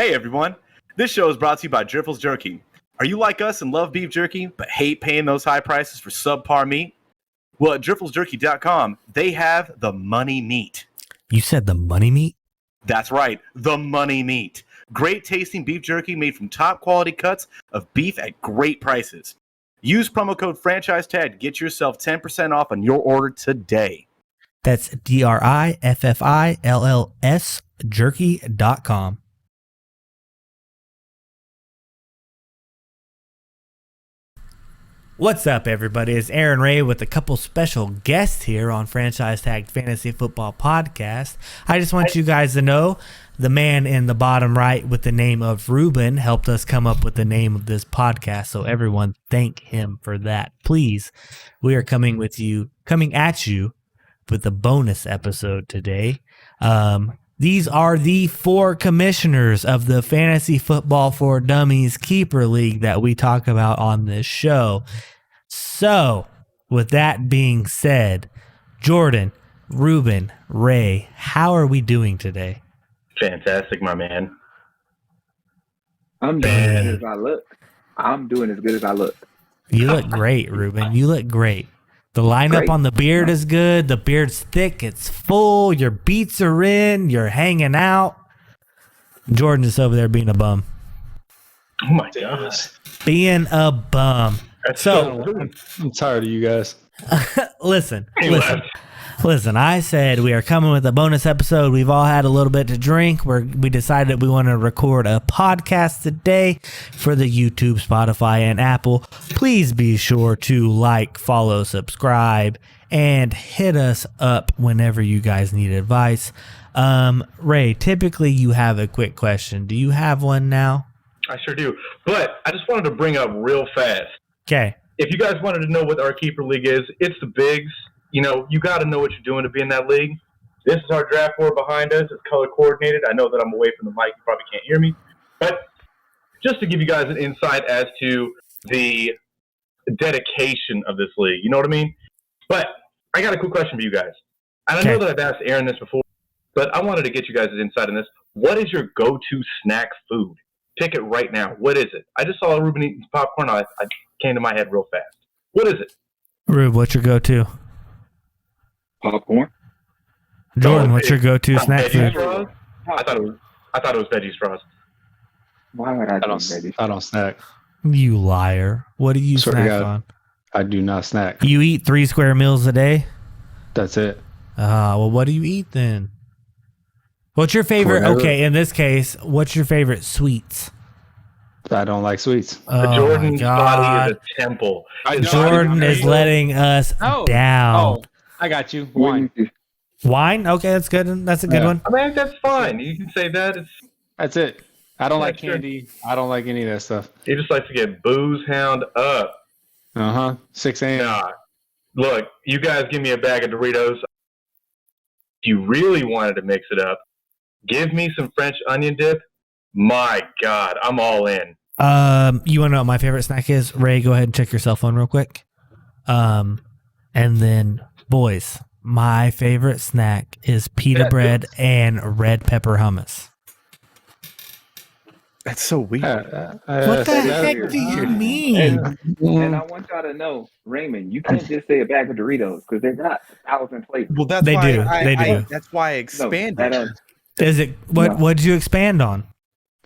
Hey everyone, this show is brought to you by Driffles Jerky. Are you like us and love beef jerky, but hate paying those high prices for subpar meat? Well, at DrifflesJerky.com, they have the money meat. You said the money meat? That's right, the money meat. Great tasting beef jerky made from top quality cuts of beef at great prices. Use promo code FranchiseTag to get yourself 10% off on your order today. That's DRIFFILLS jerky.com. What's up, everybody? It's Aaron Ray with a couple special guests here on Franchise Tag Fantasy Football Podcast. I just want you guys to know the man in the bottom right with the name of Ruben helped us come up with the name of this podcast, so everyone thank him for that. Please, we are coming at you with a bonus episode today. These are the 4 commissioners of the Fantasy Football for Dummies Keeper League that we talk about on this show. So, with that being said, Jordan, Ruben, Ray, how are we doing today? Fantastic, my man. I'm doing as good as I look. I'm doing as good as I look. You look great, Ruben. You look great. The lineup on the beard is good. The beard's thick. It's full. Your beats are in. You're hanging out. Jordan is over there being a bum. Oh my gosh. Being a bum. So I'm tired of you guys. listen. I said we are coming with a bonus episode. We've all had a little bit to drink. We decided we want to record a podcast today for the YouTube, Spotify, and Apple. Please be sure to like, follow, subscribe, and hit us up whenever you guys need advice. Ray, typically you have a quick question. Do you have one now? I sure do. But I just wanted to bring up real fast. Okay. If you guys wanted to know what our keeper league is, it's the bigs. You know, you got to know what you're doing to be in that league. This is our draft board behind us. It's color coordinated. I know that I'm away from the mic. You probably can't hear me. But just to give you guys an insight as to the dedication of this league, you know what I mean? But I got a quick question for you guys. And I know that I've asked Aaron this before, but I wanted to get you guys' insight on this. What is your go-to snack food? Pick it right now. What is it? I just saw Ruben eating popcorn. I came to my head real fast. What is it? Rube, what's your go-to? Popcorn. Jordan, what's your go-to snack food? I thought it was veggie straws. Why would I do veggies? I don't snack. You liar. What do you snack on? I do not snack. You eat 3 square meals a day? That's it. Well, what do you eat then? What's your favorite? Okay, in this case, what's your favorite sweets? I don't like sweets. Jordan's body is a temple. Jordan is letting us down. Oh, I got you. Wine. Wine? Okay, that's good. That's a good one. I mean, that's fine. You can say that. That's it. I don't like candy. I don't like any of that stuff. He just likes to get booze hound up. 6 a.m. Nah. Look, you guys give me a bag of Doritos. If you really wanted to mix it up, give me some French onion dip. My God, I'm all in. You want to know what my favorite snack is? Ray, go ahead and check your cell phone real quick. And then, boys, my favorite snack is pita bread and red pepper hummus. That's so weird. What the heck do you mean? And I want y'all to know, Raymond, you can't just say a bag of Doritos because they got 1,000 flavors. Well, that's They why do. They do. That's why I expanded. Is it what did you expand on?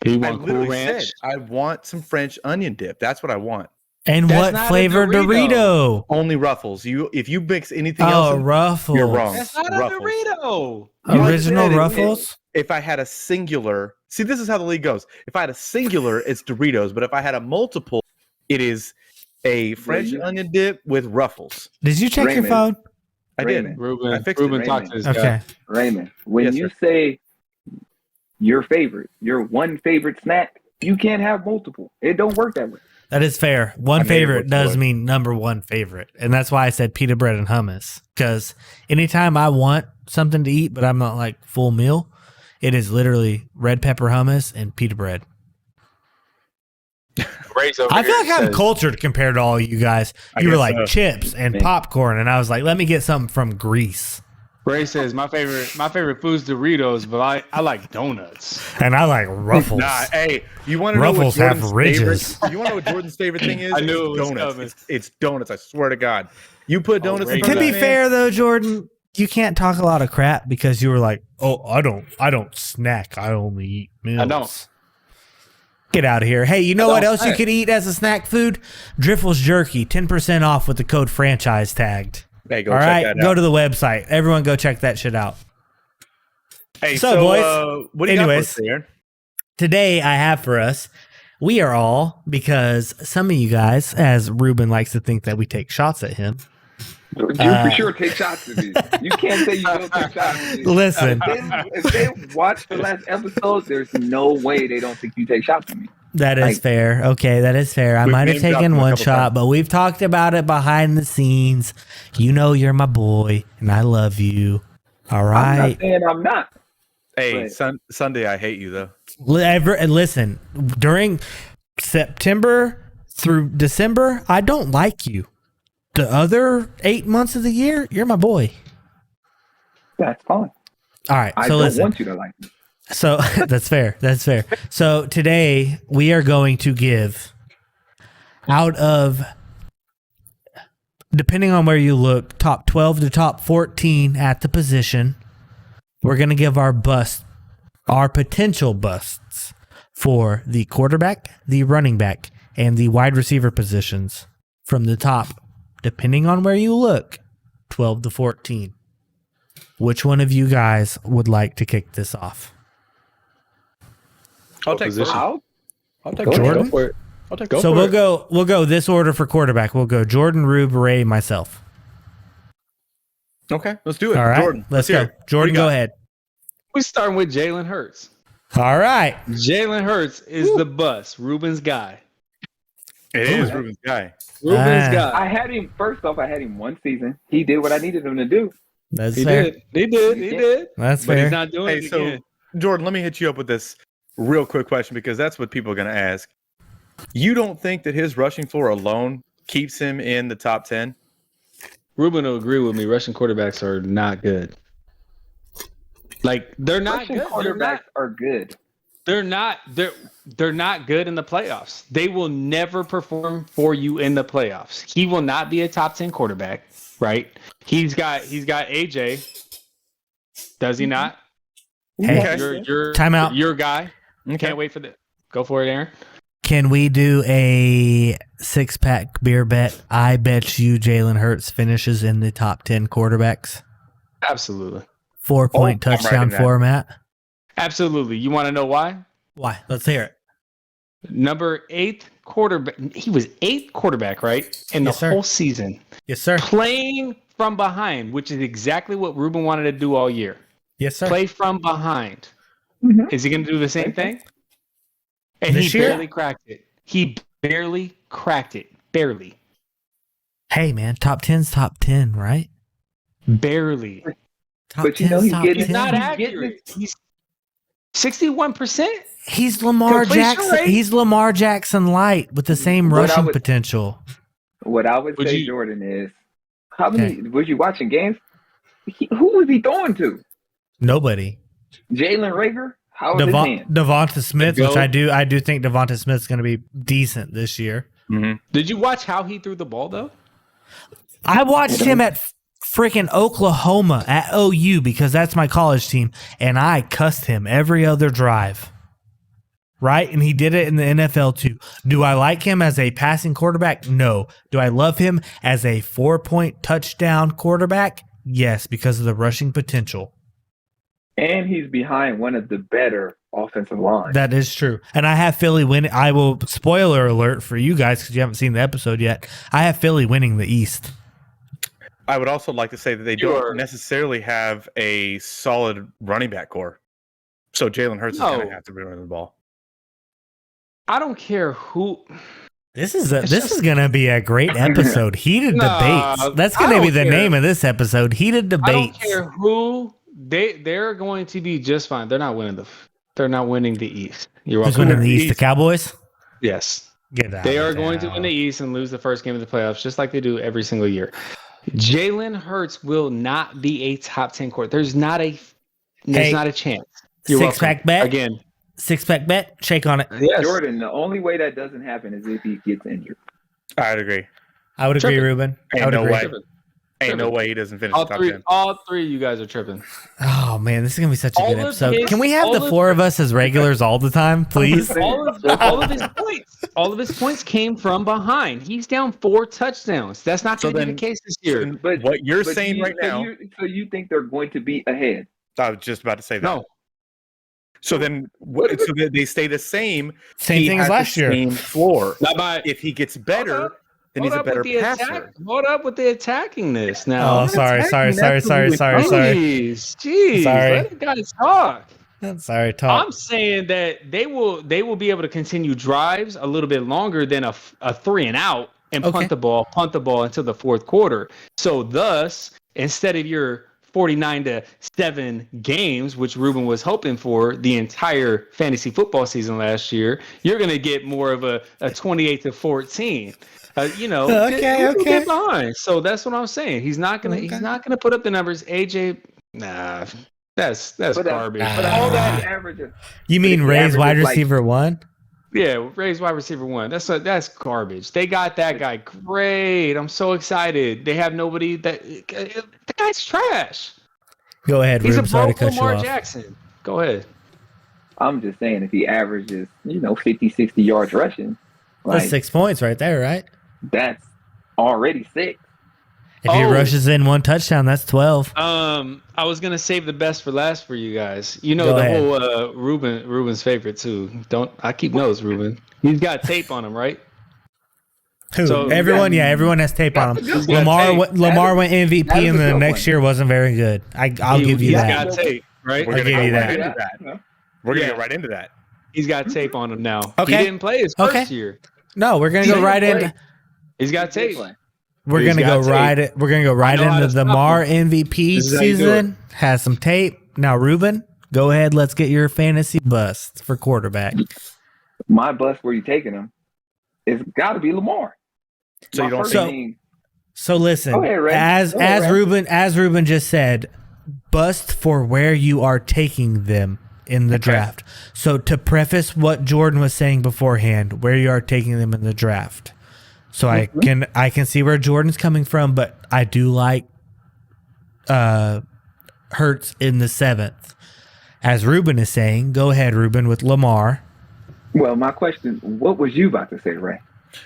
You I want literally Cool Ranch? said I want some French onion dip. That's what I want. And That's what not a flavor Dorito? Only Ruffles. If you mix anything Oh, else, Ruffles. you're wrong. That's not Ruffles. a Dorito. Original Ruffles? If I had a singular, see, this is how the league goes. If I had a singular, it's Doritos. But if I had a multiple, it is a French onion dip with Ruffles. Did you check your Raymond. phone? I did. Ruben, I fixed it. Ruben talked to this Okay. guy. Raymond, when Yes, you sir. say your one favorite snack, you can't have multiple. It don't work that way. That is fair. One I made it favorite look does good. mean number one favorite. And that's why I said pita bread and hummus. Because anytime I want something to eat, but I'm not like full meal, it is literally red pepper hummus and pita bread. I feel like I'm cultured compared to all you guys. I You were guess like so. chips and Man. popcorn. And I was like, let me get something from Greece. Ray says my favorite food's Doritos, but I like donuts. And I like Ruffles. Nah, hey, you want to know what Ruffles have Jordan's ridges. favorite? You want to know what Jordan's favorite thing is? I knew it It's was donuts. coming. It's donuts. I swear to God. You put donuts in Ray. front To of be that man, fair though, Jordan, you can't talk a lot of crap because you were like, "Oh, I don't snack. I only eat meals." I don't. Get out of here. Hey, you know I what don't else you snack. could eat as a snack food? Driffles jerky, 10% off with the code franchise tagged. hey, go All check right, that go out. to the website. Everyone go check that shit out. Hey, So, boys, what do you anyways. got for us, Aaron? Today I have for us, we are all, because some of you guys, as Ruben likes to think that we take shots at him. You for sure take shots at me. You can't say you don't take shots at me. Listen, If they watch the last episode, there's no way they don't think you take shots at me. that is fair. Okay, that is fair. I We've might have name dropped taken him a one couple shot, times. but we've talked about it behind the scenes. You know you're my boy, and I love you. All I'm right. not saying I'm not. Hey, Right. Sunday, I hate you though. Listen, during September through December, I don't like you. The other 8 months of the year, you're my boy. That's fine. All right, I so don't listen. want you to like me. So that's fair. That's fair. So today we are going to give out of, depending on where you look, top 12 to top 14 at the position. We're going to give our potential busts for the quarterback, the running back, and the wide receiver positions from the top, depending on where you look, 12 to 14. Which one of you guys would like to kick this off? I'll take position? I'll take Jordan? Go for it. I'll take. So we'll go this order for quarterback. We'll go Jordan, Rube, Ray, myself. Okay, let's do it. All right, Jordan, let's hear go. it. What do Jordan, you go got? ahead. We starting with Jalen Hurts. All right. Jalen Hurts is the bus. Ruben's guy. It is Ruben's guy. Ruben's Ah. guy. I had him first off. I had him one season. He did what I needed him to do. That's He fair. did. He did. That's But fair. he's not doing Hey, it so again. Jordan, let me hit you up with this real quick question because that's what people are going to ask. You don't think that his rushing floor alone keeps him in the top 10? Ruben will agree with me. Russian quarterbacks are not good. Like they're not Russian good. quarterbacks are good. They're not good in the playoffs. They will never perform for you in the playoffs. He will not be a top 10 quarterback, right? He's got AJ. Does he not? Hey, Okay. You're Timeout. your guy. Okay. Can't wait for that. Go for it, Aaron. Can we do a 6-pack beer bet? I bet you Jalen Hurts finishes in the top 10 quarterbacks. Absolutely. 4-point I'm writing touchdown that. format. Absolutely. You want to know why? Why? Let's hear it. Number 8 quarterback. He was 8th quarterback, right? In Yes, the sir. whole season. Yes, sir. Playing from behind, which is exactly what Ruben wanted to do all year. Yes, sir. Play from behind. Mhm. Is he going to do the same thing? And This he year? barely cracked it. He barely cracked it. Barely. Hey, man, top 10's top 10, right? Barely. Top But you know 10's he's top getting- He's 10. not He's accurate. He's 61%. He's Lamar Completion Jackson. rate? He's Lamar Jackson light with the same What I rushing would- potential. What I would Would say, you- Jordan, is how many was you watching games? Who was he throwing to? Nobody. Jalen Rager? How was his hand? Devonta Smith, Go. which I do think Devonta Smith's going to be decent this year. Mm-hmm. Did you watch how he threw the ball, though? I watched him at freaking Oklahoma at OU because that's my college team, and I cussed him every other drive. Right? And he did it in the NFL too. Do I like him as a passing quarterback? No. Do I love him as a 4-point touchdown quarterback? Yes, because of the rushing potential. And he's behind one of the better offensive lines. That is true. And I have Philly winning. I will, spoiler alert for you guys because you haven't seen the episode yet. I have Philly winning the East. I would also like to say that they Sure. don't necessarily have a solid running back core. So Jalen Hurts is No. going to have to be running the ball. I don't care who. This is just- going to be a great episode. Heated Nah, debates. That's I going to be don't the care. name of this episode. Heated I don't debates. care who. They're going to be just fine. They're not winning the East. You're Who's welcome. winning the East? The Cowboys? Yes. Get out They of are going to town. win the East and lose the first game of the playoffs, just like they do every single year. Jalen Hurts will not be a top 10 quarterback. There's not a chance. You're Six welcome. pack bet. Again. 6-pack bet. Shake on it. Yes. Jordan, the only way that doesn't happen is if he gets injured. I'd agree. I would agree, Tripping. Ruben. I Ain't would no agree. way. Tripping. Ain't no way he doesn't finish All the top three, 10. all three of you guys are tripping. Oh man, this is gonna be such a All good of episode. his- Can we have all the of- four of us as regulars all the time, please? All of his points came from behind. He's down 4 touchdowns. That's not So going to be then- the case this year. But what you're but saying right now, so you think they're going to be ahead? I was just about to say that. No. So then, so that they stay the same. Same he thing as has last the year. Same floor. Not by, If he gets better, Hold then he's a up better with the passer. Hold up with the attacking this now. Oh, sorry. Jeez, Sorry. let the guys talk. Sorry, talk. I'm saying that they will be able to continue drives a little bit longer than a 3 and out and Okay. punt the ball until the fourth quarter. So thus, instead of your 49-7 games, which Ruben was hoping for the entire fantasy football season last year, you're going to get more of a 28-14. Get behind. So that's what I'm saying. He's not gonna put up the numbers. AJ, nah, that's garbage. But all that averages. You mean But Ray's the wide average is like- receiver 1? Yeah, Ray's wide receiver 1. That's garbage. They got that guy great. I'm so excited. They have nobody the guy's trash. Go ahead, He's Ruben. a Sorry to broke cut you Lamar off. Jackson. Go ahead. I'm just saying, if he averages, 50, 60 yards rushing, That's like 6 points right there, right? that's already 6. If he Oh. rushes in 1 touchdown, that's 12. I was gonna save the best for last for you guys. Go ahead. Whole Ruben's favorite too. I keep notes, Ruben. He's got tape on him, right? Who? So- everyone has tape on him. He's got tape. Lamar went MVP, that is and a the good next one. year wasn't very good. I'll give you He's that. got tape, right? We're I'll gonna give go you right that. into that. We're gonna get right into that. He's got tape on him now. Okay. He didn't play his Okay. first year. No, we're gonna go right in. He's got tape. We're He's gonna got go tape. right. We're gonna go right I know how into to the stop Mar him. MVP This is how you do season. Has some tape now. Ruben, go ahead. Let's get your fantasy bust for quarterback. My bus where you taking him, it's got to be Lamar. So you My don't first So- name- So listen, Go ahead, Ray. as Go ahead, Ray. Ruben just said, bust for where you are taking them in the draft. So to preface what Jordan was saying beforehand, where you are taking them in the draft. So I can see where Jordan's coming from, but I do like Hurts in the 7th. As Ruben is saying, go ahead, Ruben, with Lamar. Well, my question, what was you about to say, Ray?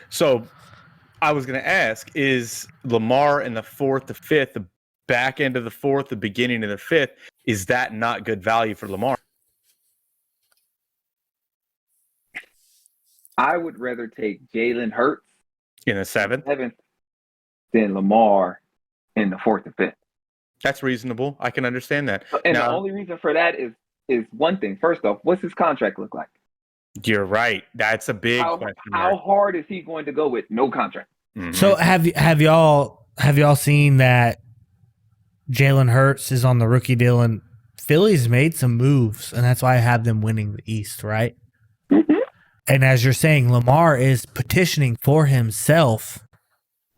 So I was going to ask, is Lamar in the 4th, the 5th, the back end of the 4th, the beginning of the 5th, is that not good value for Lamar? I would rather take Jalen Hurts In the 7th? 7th than Lamar in the 4th and 5th. That's reasonable. I can understand that. And the Now, only reason for that is one thing. First off, what's his contract look like? you're right. That's a big question How mark. hard is he going to go with no contract? Mhm. So have y'all seen that Jalen Hurts is on the rookie deal and Philly's made some moves and that's why I have them winning the East, right? Mhm. And as you're saying, Lamar is petitioning for himself.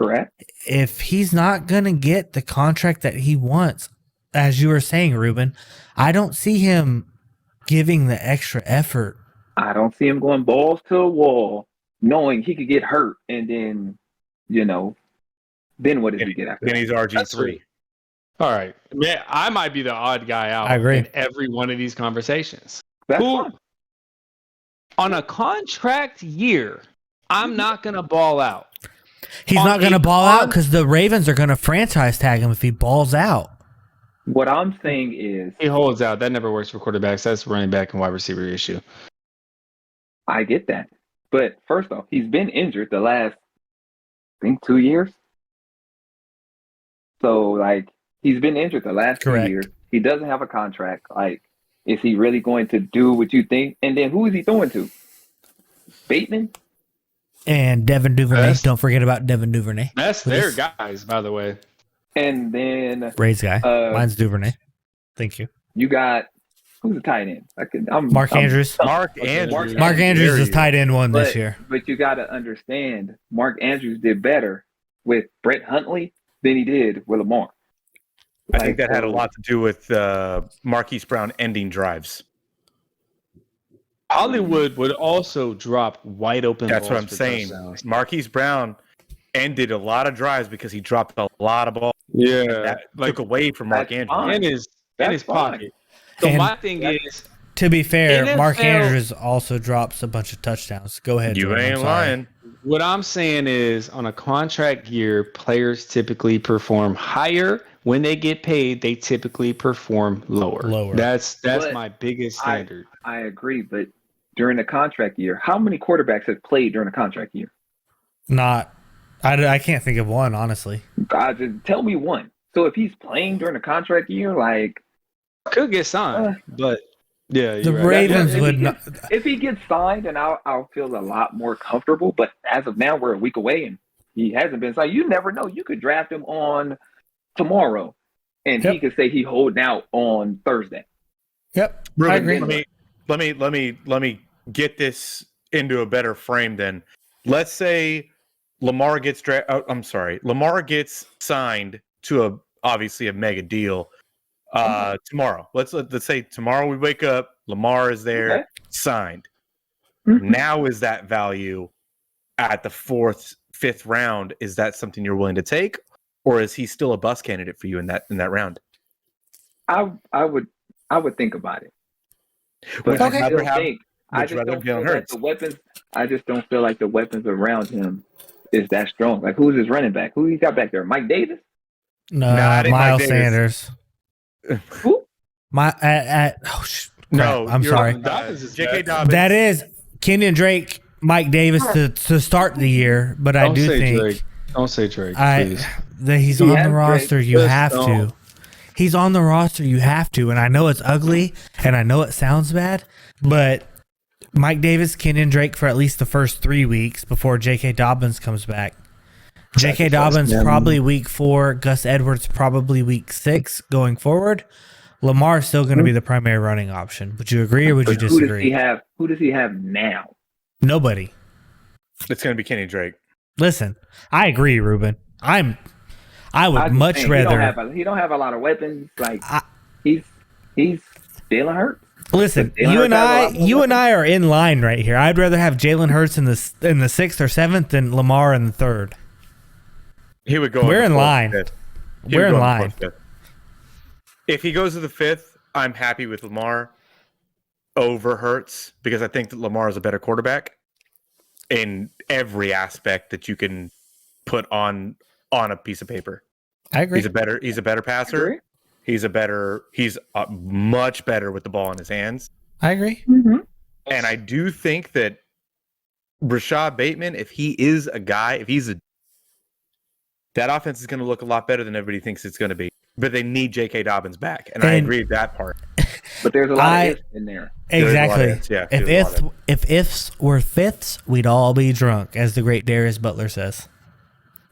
Correct. If he's not gonna get the contract that he wants, as you were saying, Ruben, I don't see him giving the extra effort. I don't see him going balls to the wall, knowing he could get hurt, and then, then what does he get after Then that? he's RG3. All right, man. I might be the odd guy out. I agree. In every one of these conversations. That's Who- fine. On a contract year, I'm not gonna ball out. He's On not gonna a ball out con- because the Ravens are gonna franchise tag him if he balls out. What I'm saying is, He holds out. That never works for quarterbacks. That's running back and wide receiver issue. I get that. But first off, he's been injured the last, I think, 2 years. So, he's been injured the last Correct. 2 years. He doesn't have a contract. Is he really going to do what you think? And then who is he throwing to? Bateman? And Devin Duvernay. Yes. Don't forget about Devin Duvernay. That's With their his- guys, by the way. And then Ray's guy. Uh, Mine's Duvernay. Thank you. you got, who's the tight end? Mark Andrews. Mark Andrews. Mark Andrews is tight end 1 this But- year. But you got to understand, Mark Andrews did better with Brett Huntley than he did with Lamar. I think that had a lot to do with Marquise Brown ending drives. Hollywood would also drop wide open. That's what balls I'm for saying. touchdowns. Marquise Brown ended a lot of drives because he dropped a lot of balls. Yeah, That took away from Mark Andrews. fine. in his That's fine. pocket. So And- my thing is, To be fair, Mark NFL Andrews also drops a bunch of touchdowns. Go ahead, You Jordan, I'm ain't sorry. lying. what I'm saying is, on a contract year, players typically perform higher. When they get paid, they typically perform lower. Lower. That's But my biggest standard. I agree, but during the contract year, how many quarterbacks have played during the contract year? I can't think of one, honestly. God, just tell me one. So if he's playing during the contract year, like Could get signed, but yeah, The you're right. Ravens if would he not. gets, if he gets signed, then I'll feel a lot more comfortable. But as of now, we're a week away, and he hasn't been signed. You never know. You could draft him on tomorrow, and he Yep. could say he holding out on Thursday. Yep, I Ruben, agree. let me get this into a better frame. Then, let's say Lamar gets Lamar gets signed to obviously a mega deal tomorrow. Let's say tomorrow we wake up, Lamar is there, Okay. signed. Mhm. Now is that value at the 4th, 5th round? Is that something you're willing to take, or is he still a bust candidate for you in that round? I would think about it. Would But you I rather still have- think I would you just rather don't have feel Jalen like Hurts? the weapons. I just don't feel like the weapons around him is that strong. Like who's his running back? Who he got back there? Mike Davis? No, Nah, it ain't Mike Miles Davis. Sanders. Who? No, I'm you're sorry. on, Dobbins is J.K. bad. Dobbins. That is Kenyon Drake, Mike Davis to start the year, but I Don't do say think Drake. Don't say Drake, please. that he's He on the has Drake. roster. You Just have don't. to. He's on the roster. You have to. And I know it's ugly, and I know it sounds bad, but Mike Davis, Kenyon Drake for at least the first 3 weeks before J.K. Dobbins comes back. J.K. Dobbins probably week 4. Gus Edwards probably week 6 going forward. Lamar's still going to be the primary running option. Would you agree or would you But who disagree? does he have now? Nobody. It's going to be Kenny Drake. Listen, I agree, Ruben. I would I'm just much saying, rather. he don't have a lot of weapons. Like I- he's Jalen Hurts. Listen, Jalen you and Hurts has a I, lot more you and I are in line right here. I'd rather have Jalen Hurts in the 6th or 7th than Lamar in the 3rd. He would go. We're in the 4th, line. 5th. He We're would in go the line. 4th, 5th. If he goes to the 5th, I'm happy with Lamar over Hurts because I think that Lamar is a better quarterback in every aspect that you can put on a piece of paper. I agree. He's a better passer. Agree? He's much better with the ball in his hands. I agree. Mm-hmm. And I do think that Rashad Bateman, if he is a guy, that offense is going to look a lot better than everybody thinks it's going to be. But they need J.K. Dobbins back, and I agree with that part. But there's a lot of ifs in there. Exactly. There's a lot of ifs, yeah, If there's a lot if ifs were fifths, we'd all be drunk, as the great Darius Butler says.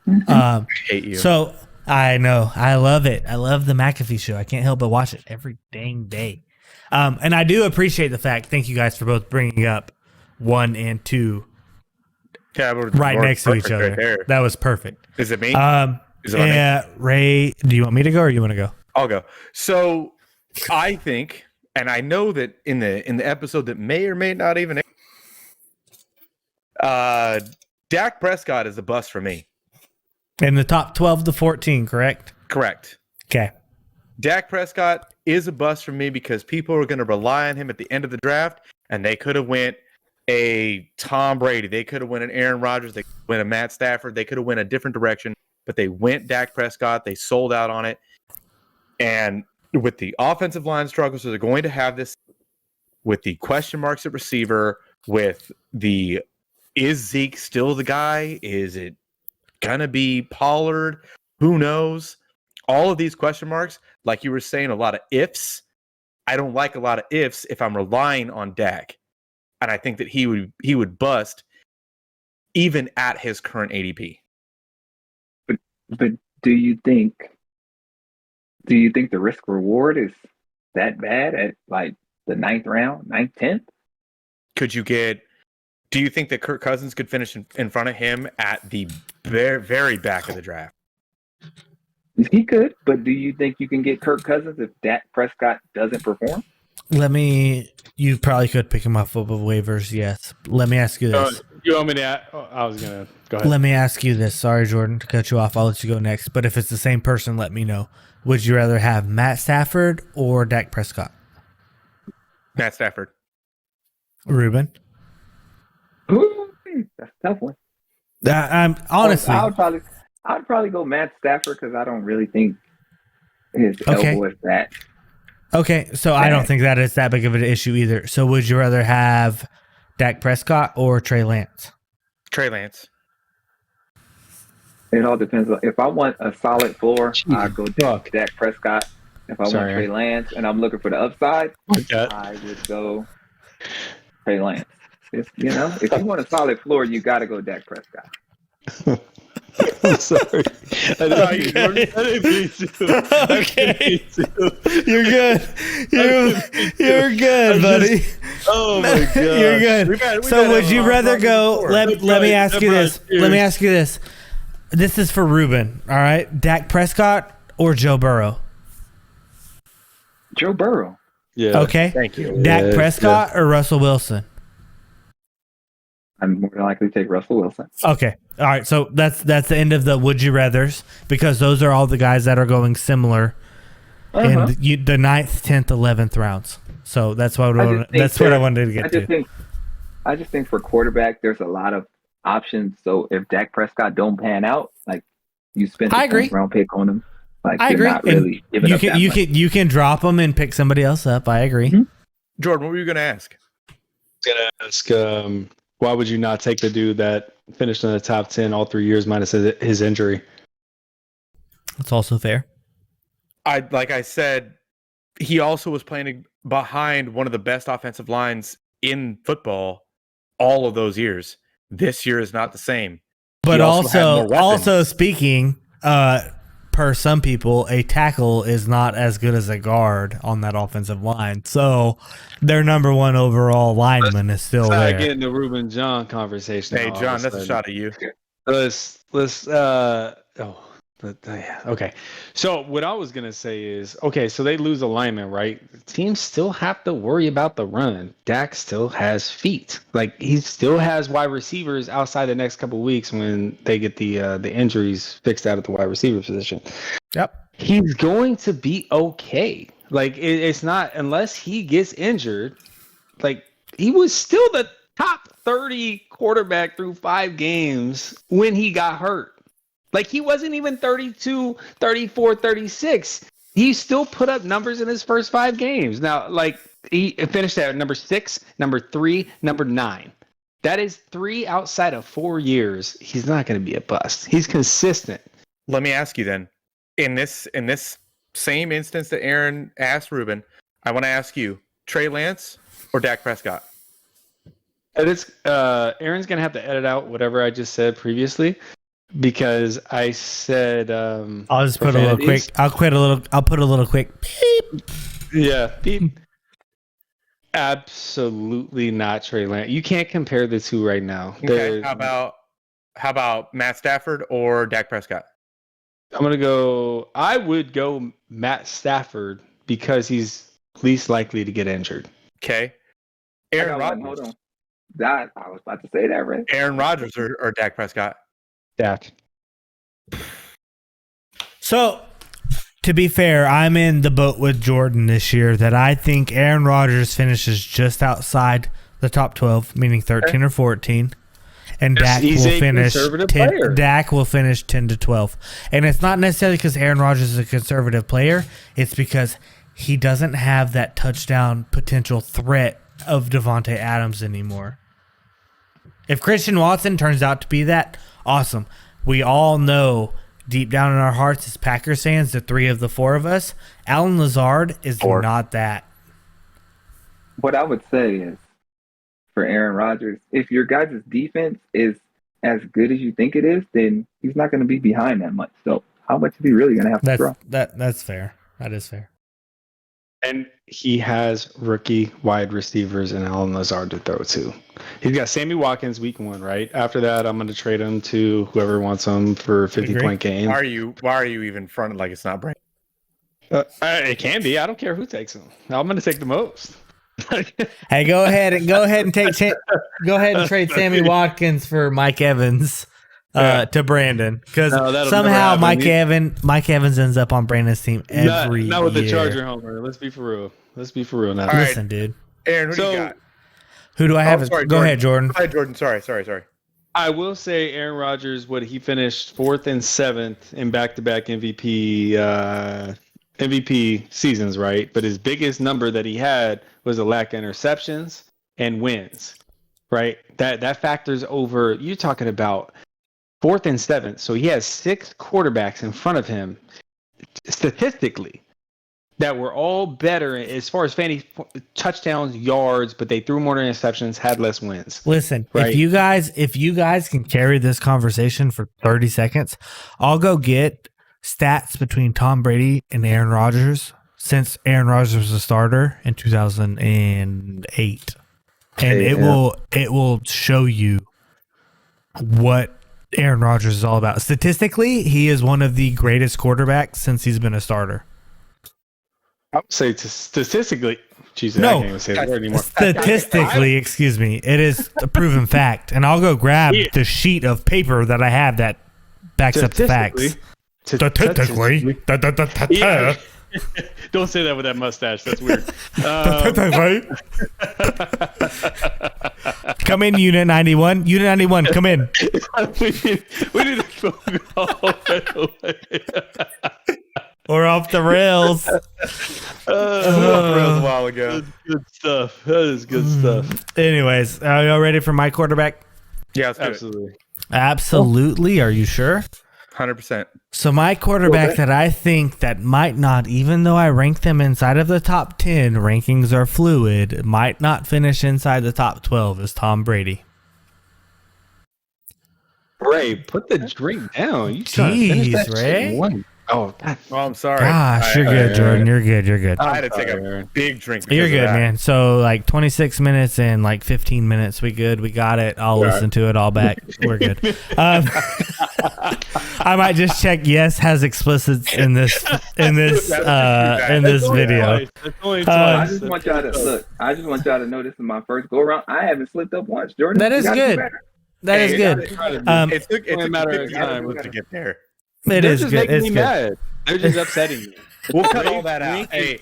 I hate you. So I know, I love it. I love the McAfee show. I can't help but watch it every dang day. And I do appreciate the fact. Thank you guys for both bringing up 1 and 2 right next to each other. Right there. That was perfect. Is it me? Is it on me? Yeah, Ray, do you want me to go or you want to go? I'll go. So I think, and I know that in the episode that may or may not even Dak Prescott is a bust for me. In the top 12 to 14, correct? Correct. Okay. Dak Prescott is a bust for me because people are going to rely on him at the end of the draft, and they could have went a Tom Brady. They could have went an Aaron Rodgers. They could have went a Matt Stafford. They could have went a different direction, but they went Dak Prescott. They sold out on it. And with the offensive line struggles, so they're going to have this with the question marks at receiver, with the is Zeke still the guy? Is it going to be Pollard? Who knows? All of these question marks, like you were saying, a lot of ifs. I don't like a lot of ifs if I'm relying on Dak. And I think that he would bust even at his current ADP. But do you think the risk reward is that bad at like the 9th round, 9th, 10th? Do you think that Kirk Cousins could finish in front of him at the very, very back of the draft? He could, but do you think you can get Kirk Cousins if Dak Prescott doesn't perform? You probably could pick him up of waivers, yes. Let me ask you this. You want me to? I was gonna go ahead. Let me ask you this. Sorry, Jordan, to cut you off. I'll let you go next. But if it's the same person, let me know. Would you rather have Matt Stafford or Dak Prescott? Matt Stafford. Ruben? Ooh, that's a tough one. I'm honestly. I'd probably go Matt Stafford because I don't really think his elbow is that. Okay, so I don't think that is that big of an issue either. So would you rather have Dak Prescott or Trey Lance? Trey Lance. It all depends. If I want a solid floor, I'd go Dak Prescott. If I want Trey Lance and I'm looking for the upside, I would go Trey Lance. If you want a solid floor, you got to go Dak Prescott. I'm sorry. I didn't mean to. Okay. You're good. You're good, buddy. Oh my god. You're good. So would you rather go? Let me ask you this. Let me ask you this. This is for Ruben. All right, Dak Prescott or Joe Burrow? Joe Burrow. Yeah. Okay. Thank you. Dak Prescott or Russell Wilson? I'm more likely to take Russell Wilson. Okay. All right. So that's the end of the would you rathers because those are all the guys that are going similar in the 9th, 10th, 11th rounds. So that's what I wanted to get to. I just think for quarterback, there's a lot of options. So if Dak Prescott don't pan out, like you spend a first round pick on him, like I you're agree. not really giving up that much. You can drop them and pick somebody else up. I agree. Mm-hmm. Jordan, what were you going to ask? I was going to ask, why would you not take the dude that finished in the top 10 all 3 years minus his injury? That's also fair. Like I said, he also was playing behind one of the best offensive lines in football all of those years. This year is not the same. But had more weapons. also speaking, per some people, a tackle is not as good as a guard on that offensive line. So their number one overall lineman is still there. Getting the Ruben John conversation. Hey, John, that's a shot at you. Okay. So what I was gonna say is, so they lose alignment, right? Teams still have to worry about the run. Dak still has feet. Like he still has wide receivers outside the next couple of weeks when they get the injuries fixed out at the wide receiver position. Yep. He's going to be okay. Like it's not unless he gets injured. Like he was still the top 30 quarterback through 5 games when he got hurt. Like, he wasn't even 32, 34, 36. He still put up numbers in his first 5 games. Now, like, he finished at number 6, number 3, number 9. That is 3 outside of 4 years. He's not going to be a bust. He's consistent. Let me ask you then, in this same instance that Aaron asked Ruben, I want to ask you, Trey Lance or Dak Prescott? And it's Aaron's going to have to edit out whatever I just said previously. Because I said I'll just put a little quick. I'll put a little quick beep. Yeah, beep. Absolutely not Trey Lance. You can't compare the two right now. Okay. How about Matt Stafford or Dak Prescott? I would go Matt Stafford because he's least likely to get injured. Okay. Aaron Rodgers. Hold on. I was about to say that, right? Aaron Rodgers or Dak Prescott? Dak. So, to be fair, I'm in the boat with Jordan this year that I think Aaron Rodgers finishes just outside the top 12, meaning 13 or 14, and Dak will finish 10 to 12. And it's not necessarily because Aaron Rodgers is a conservative player. It's because he doesn't have that touchdown potential threat of Devontae Adams anymore. If Christian Watson turns out to be that, awesome. We all know deep down in our hearts as Packers fans, the 3 of the 4 of us, Allen Lazard is not that. What I would say is, for Aaron Rodgers, if your guys' defense is as good as you think it is, then he's not going to be behind that much. So how much is he really going to have to throw? That's fair. That is fair. And he has rookie wide receivers and Allen Lazard to throw to. He's got Sammy Watkins week 1, right? After that, I'm going to trade him to whoever wants him for 50-point game. Why are you even fronting like it's not Brandon? It can be. I don't care who takes him. I'm going to take the most. Hey, go ahead and trade Sammy Watkins for Mike Evans to Brandon, because somehow Mike Evans ends up on Brandon's team every year. Not with the Charger homer. Let's be for real now. Listen, dude. Aaron, who do you got? Who do I have? Sorry, go ahead, Jordan. Hi, Jordan. Sorry. I will say Aaron Rodgers, he finished 4th and 7th in back-to-back MVP seasons, right? But his biggest number that he had was a lack of interceptions and wins, right? That factors over. You're talking about 4th and 7th, so he has 6 quarterbacks in front of him, statistically, that were all better as far as fantasy touchdowns, yards, but they threw more interceptions, had less wins. Listen, right? if you guys can carry this conversation for 30 seconds, I'll go get stats between Tom Brady and Aaron Rodgers since Aaron Rodgers was a starter in 2008. And it will show you what Aaron Rodgers is all about. Statistically, he is one of the greatest quarterbacks since he's been a starter. I would say statistically, Jesus, no, I can't even say that word anymore. Statistically, excuse me, it is a proven fact. And I'll go grab the sheet of paper that I have that backs up the facts. Statistically. Don't say that with that mustache. That's weird. Come in, Unit 91. Unit 91, come in. we need to go. We're off the rails. Off the rails a while ago. That's good stuff. That is good stuff. Anyways, are y'all ready for my quarterback? Yeah, absolutely. Absolutely. Are you sure? 100%. So my quarterback that I think that might not, even though I rank them inside of the top 10, rankings are fluid, might not finish inside the top 12 is Tom Brady. Ray, put the drink down. You Jeez, Ray. Oh, God. Well, I'm sorry. Gosh, you're good, Jordan. You're good. I had to take a big drink. You're good, man. So like 26 minutes and like 15 minutes. We good. We got it. I'll listen to it all back. We're good. I might just check. Yes, has explicits in this video. I just want y'all to know this is my first go around. I haven't slipped up once, Jordan. That is good. That is good. It's a matter of time to get there. It is good. Making me mad. They're just upsetting me. We'll cut all that out. Hey,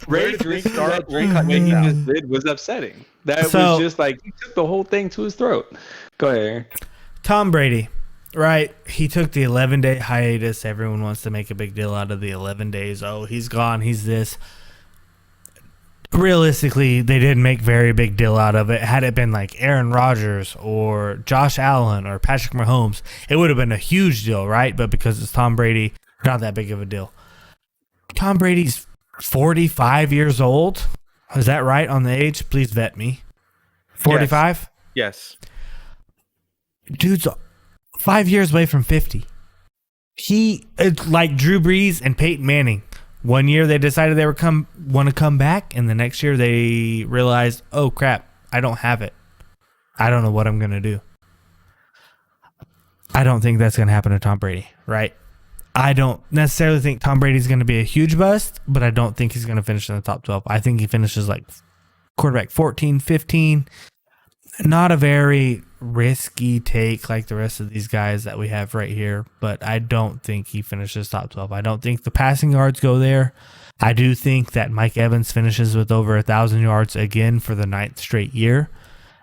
Ray drinking that drink making this bid was upsetting. That was just like he took the whole thing to his throat. Go ahead, Aaron. Tom Brady, right? He took the 11-day hiatus. Everyone wants to make a big deal out of the 11 days. Oh, he's gone. He's this. Realistically, they didn't make very big deal out of it. Had it been like Aaron Rodgers or Josh Allen or Patrick Mahomes, it would have been a huge deal, right? But because it's Tom Brady, not that big of a deal. Tom Brady's 45 years old. Is that right on the age? Please vet me. 45? Yes. Dude's 5 years away from 50. It's like Drew Brees and Peyton Manning. One year they decided they want to come back, and the next year they realized, oh crap, I don't have it. I don't know what I'm going to do. I don't think that's going to happen to Tom Brady, right? I don't necessarily think Tom Brady's going to be a huge bust, but I don't think he's going to finish in the top 12. I think he finishes like quarterback 14, 15. Not a very risky take like the rest of these guys that we have right here, but I don't think he finishes top 12. I don't think the passing yards go there. I do think that Mike Evans finishes with over 1,000 yards again for the 9th straight year,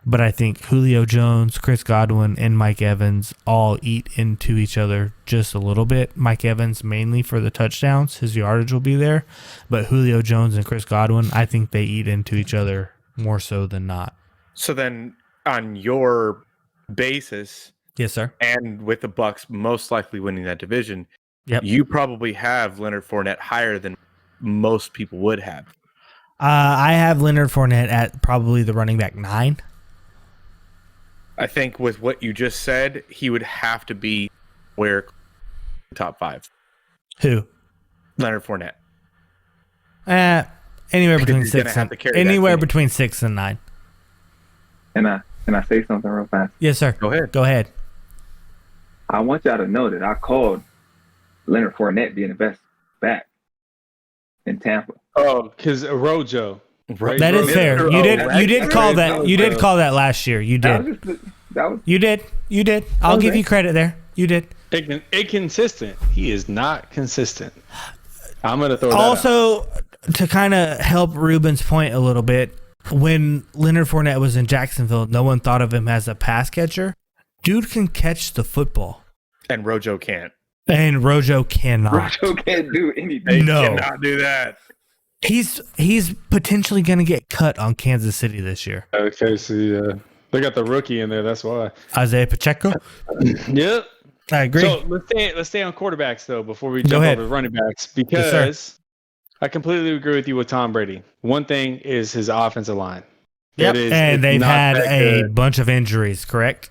but I think Julio Jones, Chris Godwin, and Mike Evans all eat into each other just a little bit. Mike Evans mainly for the touchdowns. His yardage will be there, but Julio Jones and Chris Godwin, I think they eat into each other more so than not. So then on your basis, yes, sir, and with the Bucs most likely winning that division, yep, you probably have Leonard Fournette higher than most people would have. I have Leonard Fournette at probably the running back 9. I think with what you just said, he would have to be where top 5. Who? Leonard Fournette. Anywhere between Because you're six gonna have and to carry that anywhere team. between 6 and 9. Can I say something real fast? Yes, sir. Go ahead. Go ahead. I want y'all to know that I called Leonard Fournette being the best back in Tampa. Oh, because Rojo. Right? That is Rojo. fair. You did call that. You did call that last year. You That did. was that was You did. I'll give you credit there. You did. Inconsistent. He is not consistent. I'm gonna throw that out. Also, to kind of help Ruben's point a little bit, when Leonard Fournette was in Jacksonville, no one thought of him as a pass catcher. Dude can catch the football. And Rojo can't. And Rojo cannot. Rojo can't do anything. They No. cannot do that. He's potentially going to get cut on Kansas City this year. Okay, so they got the rookie in there. That's why. Isaiah Pacheco. Yep. I agree. So let's stay on quarterbacks though before we Go jump ahead. over to running backs Yes, because sir. I completely agree with you with Tom Brady. One thing is his offensive line. Yep. It's And they've not had that a good. bunch of injuries, correct?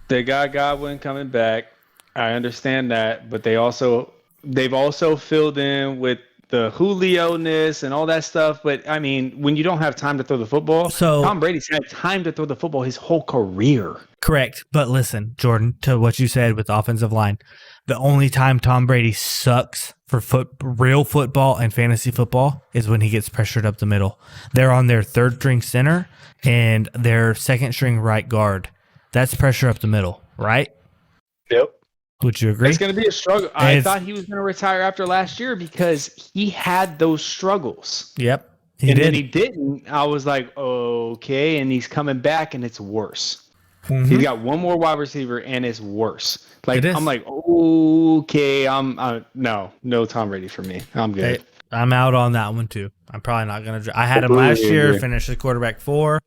They got Godwin coming back. I understand that, but they've also filled in with the Julio-ness and all that stuff. But I mean, when you don't have time to throw the football, So- Tom Brady's had time to throw the football his whole career. Correct. But listen, Jordan, to what you said with the offensive line, the only time Tom Brady sucks for real football and fantasy football is when he gets pressured up the middle. They're on their third string center and their second string right guard. That's pressure up the middle, right? Yep. Would you agree? It's going to be a struggle. I It's- thought he was going to retire after last year because he had those struggles. Yep. Then he didn't. I was like, okay. And he's coming back and it's worse. Mhm. He's got one more wide receiver and it's worse. Like, It is. I'm like, okay. No Tom Brady for me. I'm good. Hey, I'm out on that one too. I'm probably not going to. I had him last Completely year, agree. finished the quarterback 4.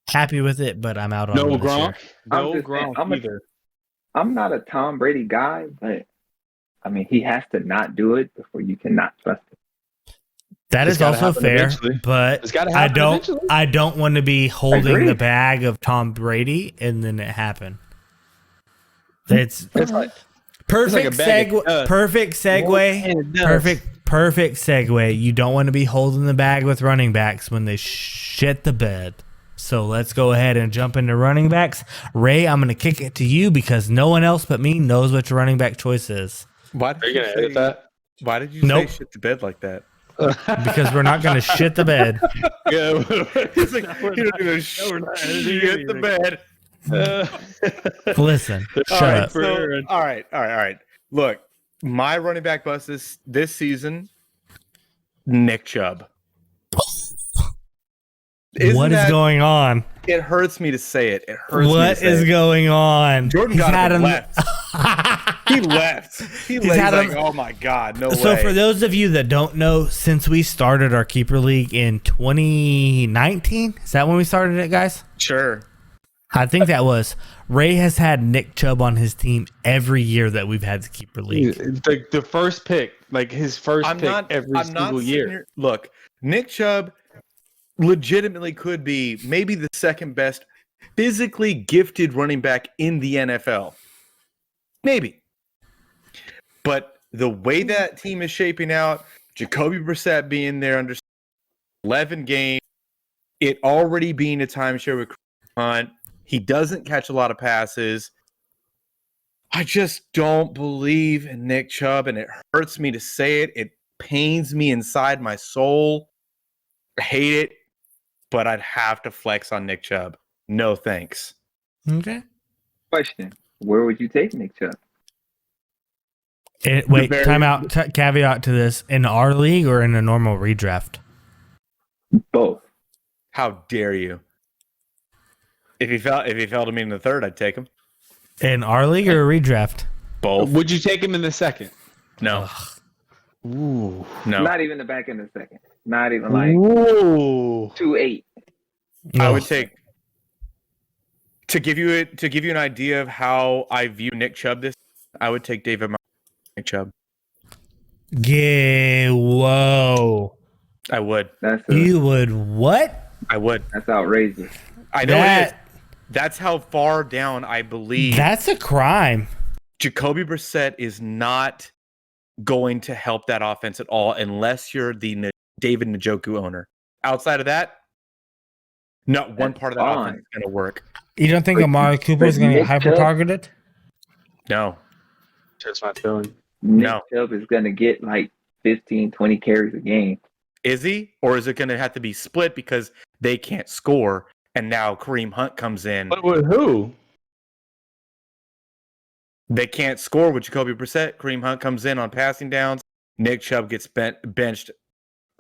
Happy with it, but I'm out on No him this year. Gronk. No I'm just saying, Gronk either. I'm not a Tom Brady guy, but I mean, he has to not do it before you cannot trust him. That It's is gotta also happen fair, eventually. but It's gotta I happen don't. eventually. I don't want to be holding Agreed. the bag of Tom Brady and then it happen. It's It's like perfect like a bag of segue. dust. Perfect segue. And it does. Perfect segue. You don't want to be holding the bag with running backs when they shit the bed. So let's go ahead and jump into running backs. Ray, I'm going to kick it to you because no one else but me knows what your running back choice is. Why Are did you going to edit that? Why did you Nope. say shit to bed like that? Because we're not going to shit the bed. Yeah. He's like, you're not gonna shit the bed. Listen, All shut right, up. so, all right. Look, my running back bust this season, Nick Chubb. What is going on? It hurts me to say it. It hurts me to What say is it. going on? Jordan He's got had him him- left. He left. He He's lays had like, him- oh my God, no So way. for those of you that don't know, since we started our keeper league in 2019, is that when we started it, guys? Sure. I think that was. Ray has had Nick Chubb on his team every year that we've had the keeper league. The first pick, like his first pick every single sitting year. here- Look, Nick Chubb legitimately could be maybe the second best physically gifted running back in the NFL. Maybe. But the way that team is shaping out, Jacoby Brissett being there under 11 games, it already being a timeshare with Hunt, he doesn't catch a lot of passes. I just don't believe in Nick Chubb, and it hurts me to say it. It pains me inside my soul. I hate it, but I'd have to flex on Nick Chubb. No thanks. Okay. Question: where would you take Nick Chubb? Wait, time out. Caveat to this: in our league or in a normal redraft? Both. How dare you? If he fell to me in the third, I'd take him. In our league or a redraft? Both. Would you take him in the second? No. Ooh. No. Not even the back in the second. Not even like Ooh. 2-8. I No. would take to give you an idea of how I view Nick Chubb this. I would take David Montgomery, Nick Chubb. Yeah. Whoa. I would. You would what? I would. That's outrageous. I know it is. That's how far down I believe That's a crime. Jacoby Brissett is not going to help that offense at all unless you're the David Njoku owner. Outside of that, not one That's part of that fine. offense is going to work. You don't think Amari Cooper is going to get hyper targeted? No. Just not doing. Nick Chubb is going to get like 15, 20 carries a game. Is he? Or is it going to have to be split because they can't score and now Kareem Hunt comes in? But with who? They can't score with Jacoby Brissett. Kareem Hunt comes in on passing downs. Nick Chubb gets benched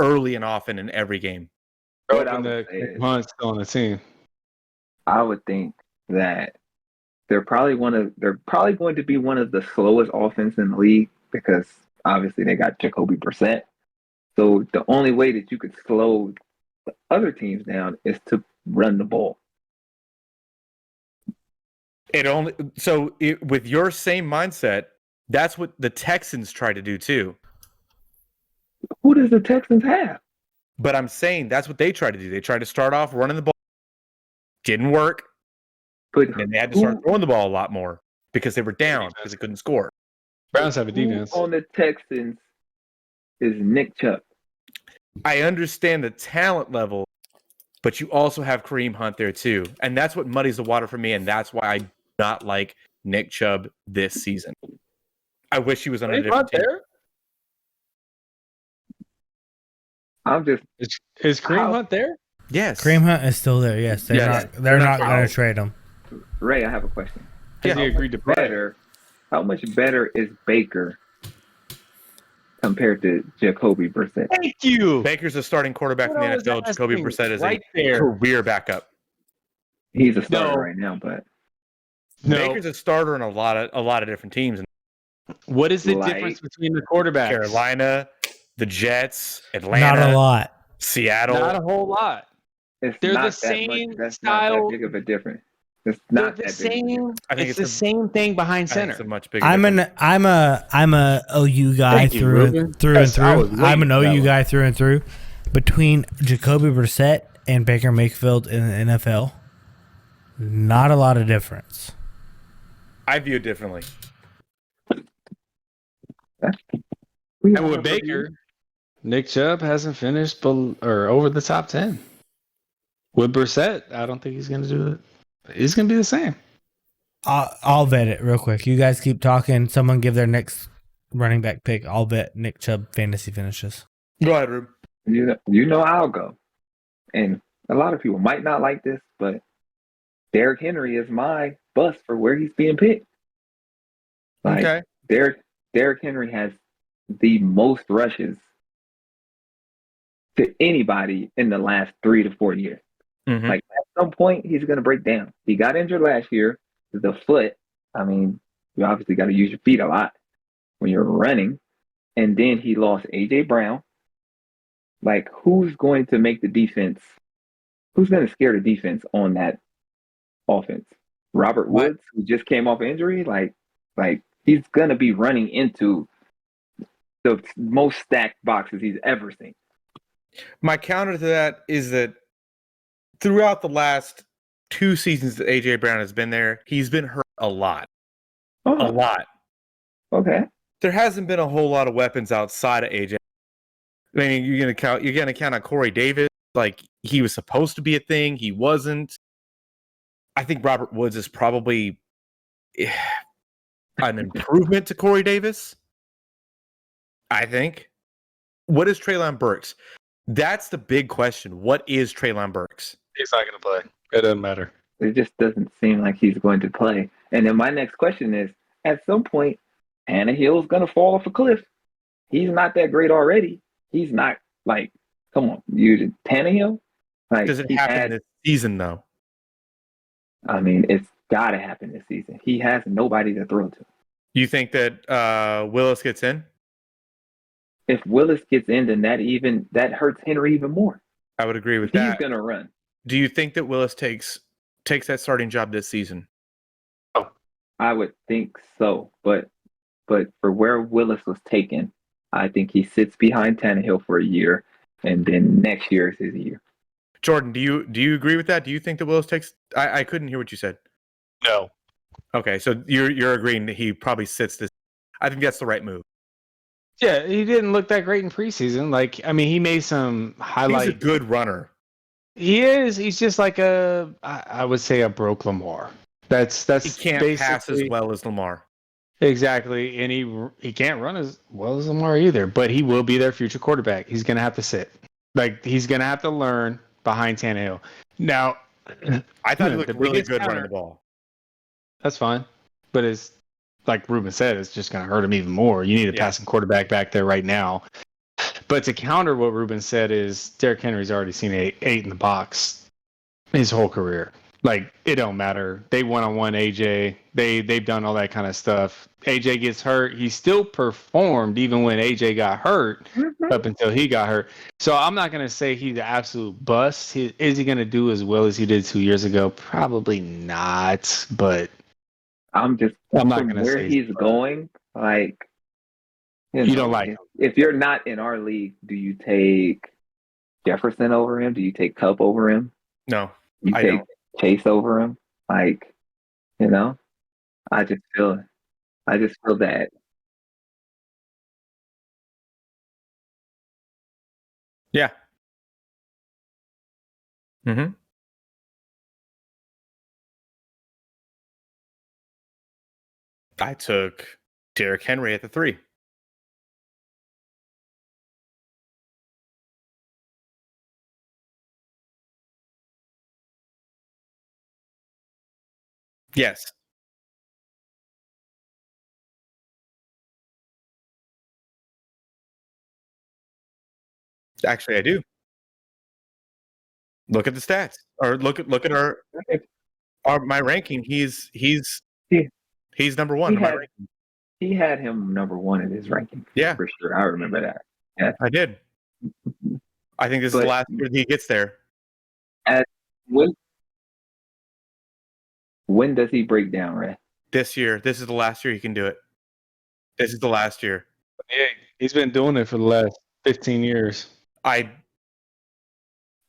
early and often in every game. What I would say is, Hunt's still on the team. I would think that they're probably going to be one of the slowest offense in the league because obviously they got Jacoby Brissett. So the only way that you could slow the other teams down is to run the ball. With your same mindset, that's what the Texans try to do too. Who does the Texans have? But I'm saying that's what they try to do. They try to start off running the ball. Didn't work. But and they had to start throwing the ball a lot more because they were down because they couldn't score. Browns have a defense. On the Texans is Nick Chubb. I understand the talent level, but you also have Kareem Hunt there too. And that's what muddies the water for me, and that's why I do not like Nick Chubb this season. I wish he was on a different team. I'm just is Kareem Hunt there? Yes. Kareem Hunt is still there, yes. They're not going to trade him. Ray, I have a question. Has he agreed to play? How much better is Baker compared to Jacoby Brissett? Thank you. Baker's a starting quarterback in the NFL. Jacoby Brissett is a career backup. He's a starter right now, but Baker's a starter in a lot of different teams. What is the difference between the quarterbacks? Carolina, the Jets, Atlanta. Not a lot. Seattle. Not a whole lot. They're the same style. Not that big of a difference. It's not the same. I think it's the same thing behind center. It's a much bigger. I'm a OU guy through and through. I'm an OU guy through and through. Between Jacoby Brissett and Baker Mayfield in the NFL, not a lot of difference. I view it differently. And with Baker, Nick Chubb hasn't finished or over the top 10. With Brissett, I don't think he's going to do it. He's going to be the same. I'll vet it real quick. You guys keep talking. Someone give their next running back pick. I'll bet Nick Chubb fantasy finishes. Go ahead, Rube. You know I'll go. And a lot of people might not like this, but Derrick Henry is my bust for where he's being picked. Okay. Derrick Henry has the most rushes to anybody in the last 3 to 4 years. Mm-hmm. Like at some point, he's going to break down. He got injured last year. The foot. I mean, you obviously got to use your feet a lot when you're running. And then he lost A.J. Brown. Like, who's going to make the defense? Who's going to scare the defense on that offense? Robert Woods, who just came off injury. Like he's going to be running into the most stacked boxes he's ever seen. My counter to that is that throughout the last 2 seasons that A.J. Brown has been there, he's been hurt a lot. Oh. A lot. Okay. There hasn't been a whole lot of weapons outside of A.J. I mean, you're gonna count on Corey Davis. Like, he was supposed to be a thing. He wasn't. I think Robert Woods is probably an improvement to Corey Davis. I think. What is Treylon Burks? That's the big question. What is Treylon Burks? He's not going to play. It doesn't matter. It just doesn't seem like he's going to play. And then my next question is, at some point, Tannehill's going to fall off a cliff. He's not that great already. He's not, like, come on, you Tannehill? Like, does it happen this season, though? I mean, it's got to happen this season. He has nobody to throw to. You think that Willis gets in? If Willis gets in, then that hurts Henry even more. I would agree with that. He's going to run. Do you think that Willis takes that starting job this season? Oh, I would think so. But for where Willis was taken, I think he sits behind Tannehill for a year, and then next year is his year. Jordan, do you agree with that? Do you think that Willis takes? I couldn't hear what you said. No. Okay, so you're agreeing that he probably sits this. I think that's the right move. Yeah, he didn't look that great in preseason. Like, I mean, he made some highlight. He's a good runner. He is. He's just like I would say a broke Lamar. That's He can't pass as well as Lamar. Exactly, and he can't run as well as Lamar either. But he will be their future quarterback. He's gonna have to sit. Like, he's gonna have to learn behind Tannehill. Now, I thought he looked really good running the ball. That's fine, but it's like Ruben said, it's just going to hurt him even more. You need a passing quarterback back there right now. But to counter what Ruben said is Derrick Henry's already seen eight in the box his whole career. Like, it don't matter. They one-on-one AJ. They've done all that kind of stuff. AJ gets hurt. He still performed even when AJ got hurt up until he got hurt. So I'm not going to say he's an absolute bust. Is he going to do as well as he did 2 years ago? Probably not, but I'm not going to say where he's going. Like, you don't like him. If you're not in our league, do you take Jefferson over him? Do you take Kupp over him? No, you take Chase over him. Like, I just feel that. Yeah. Mm-hmm. I took Derrick Henry at the 3. Yes. Actually, I do. Look at the stats, or look at my ranking. He's number 1 in my ranking. He had him number 1 in his ranking. Yeah, for sure. I remember that. Yeah, I did. I think this is the last year he gets there. When does he break down, Ray? This year. This is the last year he can do it. This is the last year. Yeah, he's been doing it for the last 15 years. I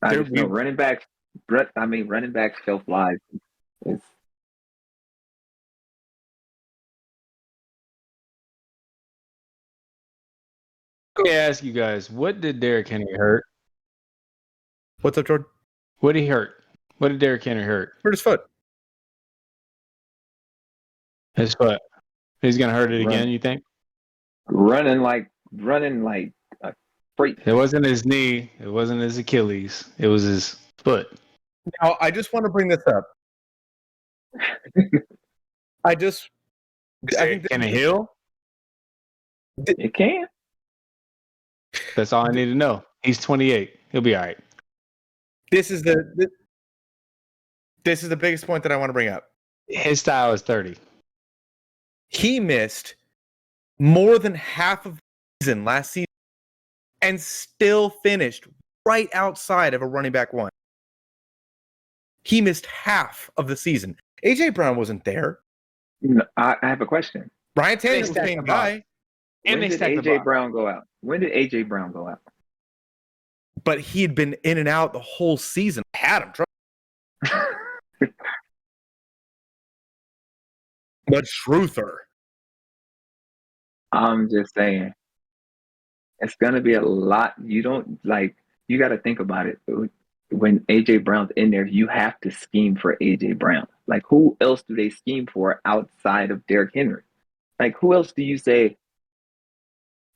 just know running backs. Running backs shelf life is. Let me ask you guys, what did Derrick Henry hurt? What's up, Jordan? What did he hurt? What did Derrick Henry hurt? Hurt his foot. His foot. He's gonna hurt it again, you think? Running like a freak. It wasn't his knee. It wasn't his Achilles. It was his foot. Now, I just want to bring this up. Can it heal? It can. That's all I need to know. He's 28. He'll be all right. This is the biggest point that I want to bring up. His style is 30. He missed more than half of the season last season and still finished right outside of a running back 1. He missed half of the season. A.J. Brown wasn't there. No, I have a question. Ryan Tannehill's the same guy. When did A.J. Brown go out? When did A.J. Brown go out? But he had been in and out the whole season. I had him. The truther. I'm just saying. It's going to be a lot. You got to think about it. When A.J. Brown's in there, you have to scheme for A.J. Brown. Like, who else do they scheme for outside of Derrick Henry? Like, who else do you say?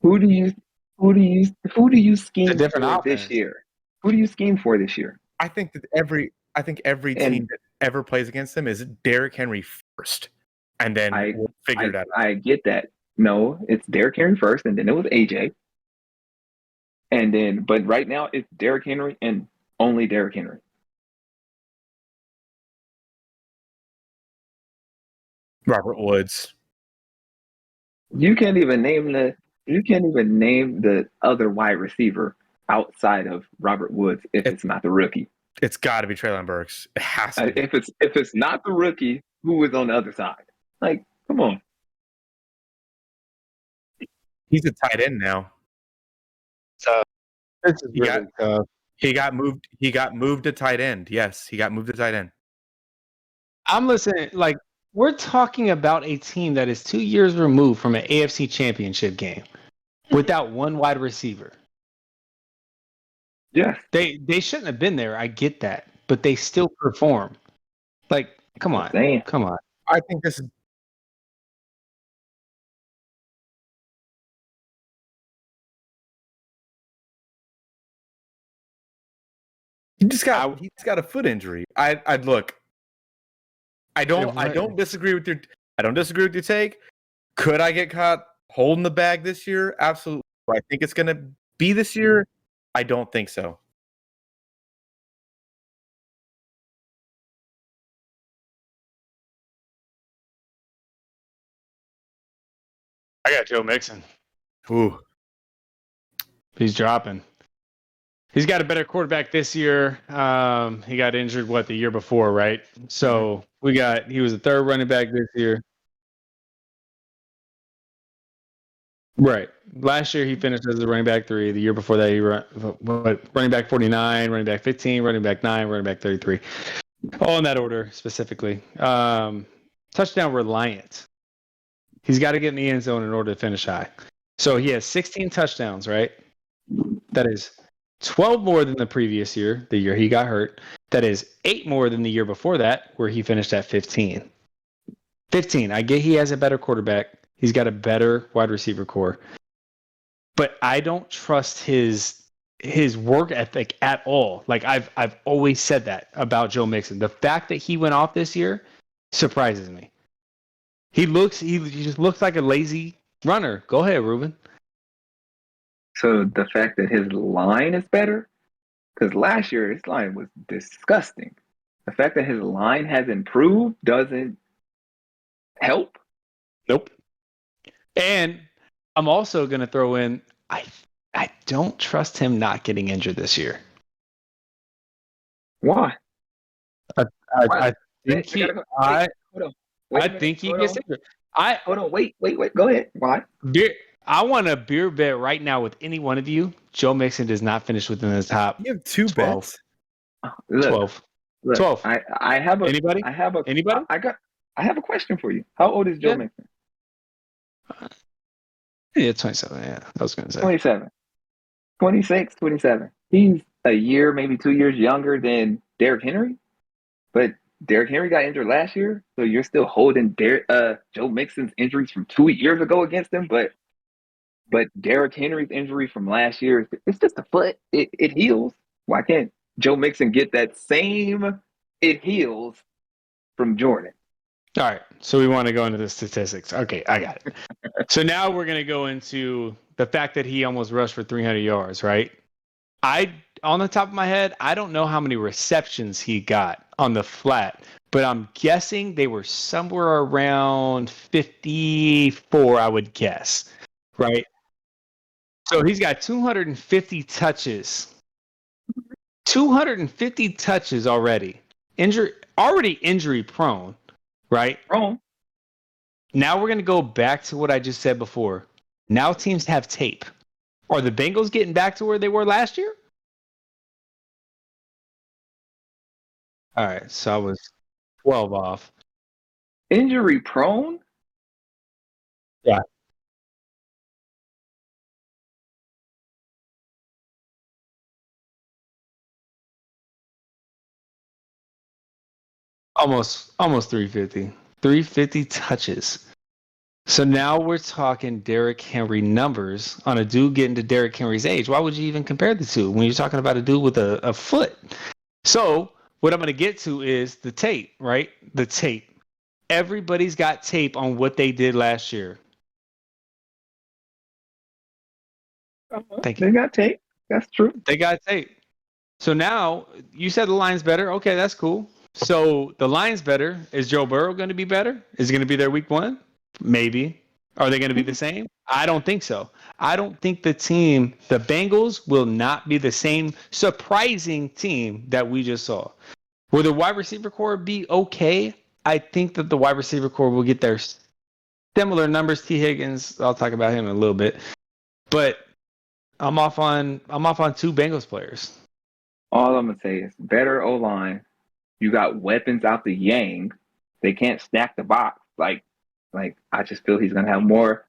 Who do you scheme for this year? Who do you scheme for this year? I think every team that ever plays against them is Derrick Henry first, and then we'll figure it out. I get that. No, it's Derrick Henry first, and then it was AJ, and then but right now it's Derrick Henry and only Derrick Henry. Robert Woods. You can't even name the other wide receiver outside of Robert Woods if it's not the rookie. It's got to be Treylon Burks. It has to be. If it's not the rookie, who is on the other side? Like, come on. He's a tight end now. So he got moved. He got moved to tight end. Yes, he got moved to tight end. I'm listening. Like, we're talking about a team that is 2 years removed from an AFC Championship game, without one wide receiver. Yes. They shouldn't have been there. I get that, but they still perform. Like, come on. I think this is. He's got a foot injury. I'd look. I don't disagree with your take. Could I get caught holding the bag this year? Absolutely. Do I think it's going to be this year? I don't think so. I got Joe Mixon. Ooh. He's dropping. He's got a better quarterback this year. He got injured, the year before, right? So he was the third running back this year. Right. Last year he finished as a running back 3. The year before that he running back 49, running back 15, running back 9, running back 33. All in that order specifically. Touchdown reliant. He's got to get in the end zone in order to finish high. So he has 16 touchdowns, right? That is 12 more than the previous year, the year he got hurt. That is 8 more than the year before that, where he finished at 15. 15. I get he has a better quarterback. He's got a better wide receiver core. But I don't trust his work ethic at all. Like I've always said that about Joe Mixon. The fact that he went off this year surprises me. He just looks like a lazy runner. Go ahead, Ruben. So the fact that his line is better, because last year his line was disgusting. The fact that his line has improved doesn't help. Nope. And I'm also going to throw in, I don't trust him not getting injured this year. Why? I think he gets injured. Hold on, wait. Go ahead. Why? I want a beer bet right now with any one of you. Joe Mixon does not finish within the top. You have 2 12. bets. Look, 12. Look, 12. I have a anybody? I have a anybody? I have a question for you. How old is Joe Mixon? Yeah, 27. Yeah, I was going to say 27. 26, 27. He's a year, maybe 2 years younger than Derrick Henry. But Derrick Henry got injured last year, so you're still holding Joe Mixon's injuries from 2 years ago against him. But Derrick Henry's injury from last year, it's just a foot. It heals. Why can't Joe Mixon get that same it heals from Jordan? All right, so we want to go into the statistics. Okay, I got it. So now we're going to go into the fact that he almost rushed for 300 yards, right? On the top of my head, I don't know how many receptions he got on the flat, but I'm guessing they were somewhere around 54, I would guess, right? So he's got 250 touches. 250 touches already. Already injury prone, right? Wrong. Now we're going to go back to what I just said before. Now teams have tape. Are the Bengals getting back to where they were last year? All right, so I was 12 off. Injury prone? Yeah. Almost 350. 350 touches. So now we're talking Derrick Henry numbers on a dude getting to Derrick Henry's age. Why would you even compare the two when you're talking about a dude with a foot? So what I'm going to get to is the tape, right? The tape. Everybody's got tape on what they did last year. Thank you. They got tape. That's true. They got tape. So now you said the line's better. Okay, that's cool. So the line's better. Is Joe Burrow going to be better? Is it going to be their week 1? Maybe. Are they going to be the same? I don't think so. I don't think the Bengals will not be the same surprising team that we just saw. Will the wide receiver core be okay? I think that the wide receiver core will get their similar numbers. T. Higgins, I'll talk about him in a little bit. But I'm off on 2 Bengals players. All I'm going to say is better O-line. You got weapons out the yang. They can't stack the box. Like I just feel he's going to have more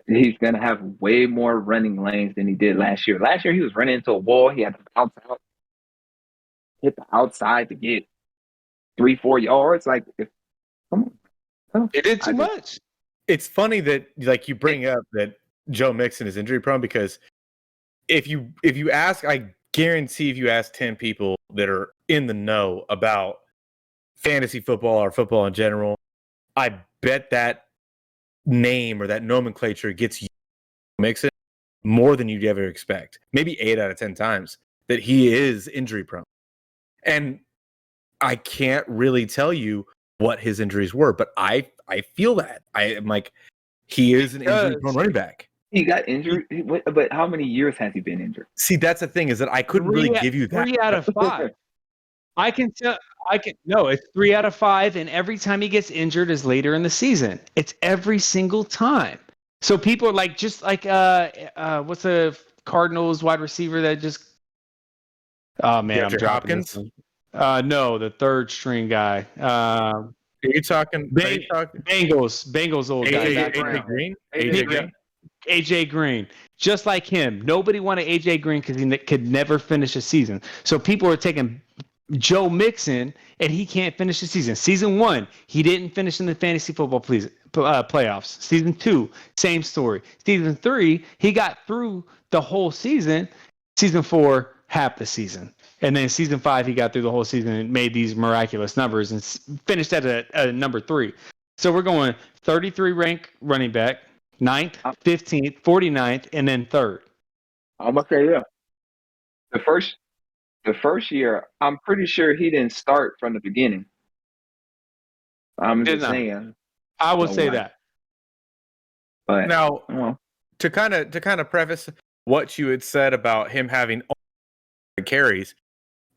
He's going to have way more running lanes than he did last year. Last year, he was running into a wall. He had to bounce out, hit the outside to get 3-4 yards. Like, come on. He did too much. It's funny that like you bring up that Joe Mixon is injury prone, because if you ask, I guarantee if you ask 10 people that are in the know about fantasy football or football in general, I bet that name or that nomenclature gets you Mixon more than you'd ever expect. Maybe 8 out of 10 times that he is injury prone. And I can't really tell you what his injuries were, but I feel that. I am like, he is an injury prone running back. He got injured, but how many years has he been injured? See, that's the thing, is that I couldn't really give you that. 3 out of 5. No, it's 3 out of 5, and every time he gets injured is later in the season. It's every single time. So people are like, just like what's the Cardinals wide receiver that just? Oh man, I'm dropping Hopkins. No, the third string guy. Are you talking? Bengals old guy. AJ Green. Just like him. Nobody wanted AJ Green because he could never finish a season. So people are taking Joe Mixon, and he can't finish the season. Season 1, he didn't finish in the fantasy football playoffs. Season 2, same story. Season 3, he got through the whole season. Season 4, half the season. And then season 5, he got through the whole season and made these miraculous numbers and finished at a number 3. So we're going 33 rank running back, 9th, 15th, 49th, and then 3rd. I'm going to say, yeah. The first year, I'm pretty sure he didn't start from the beginning. I'm just saying. I would say that. But now, to kind of preface what you had said about him having carries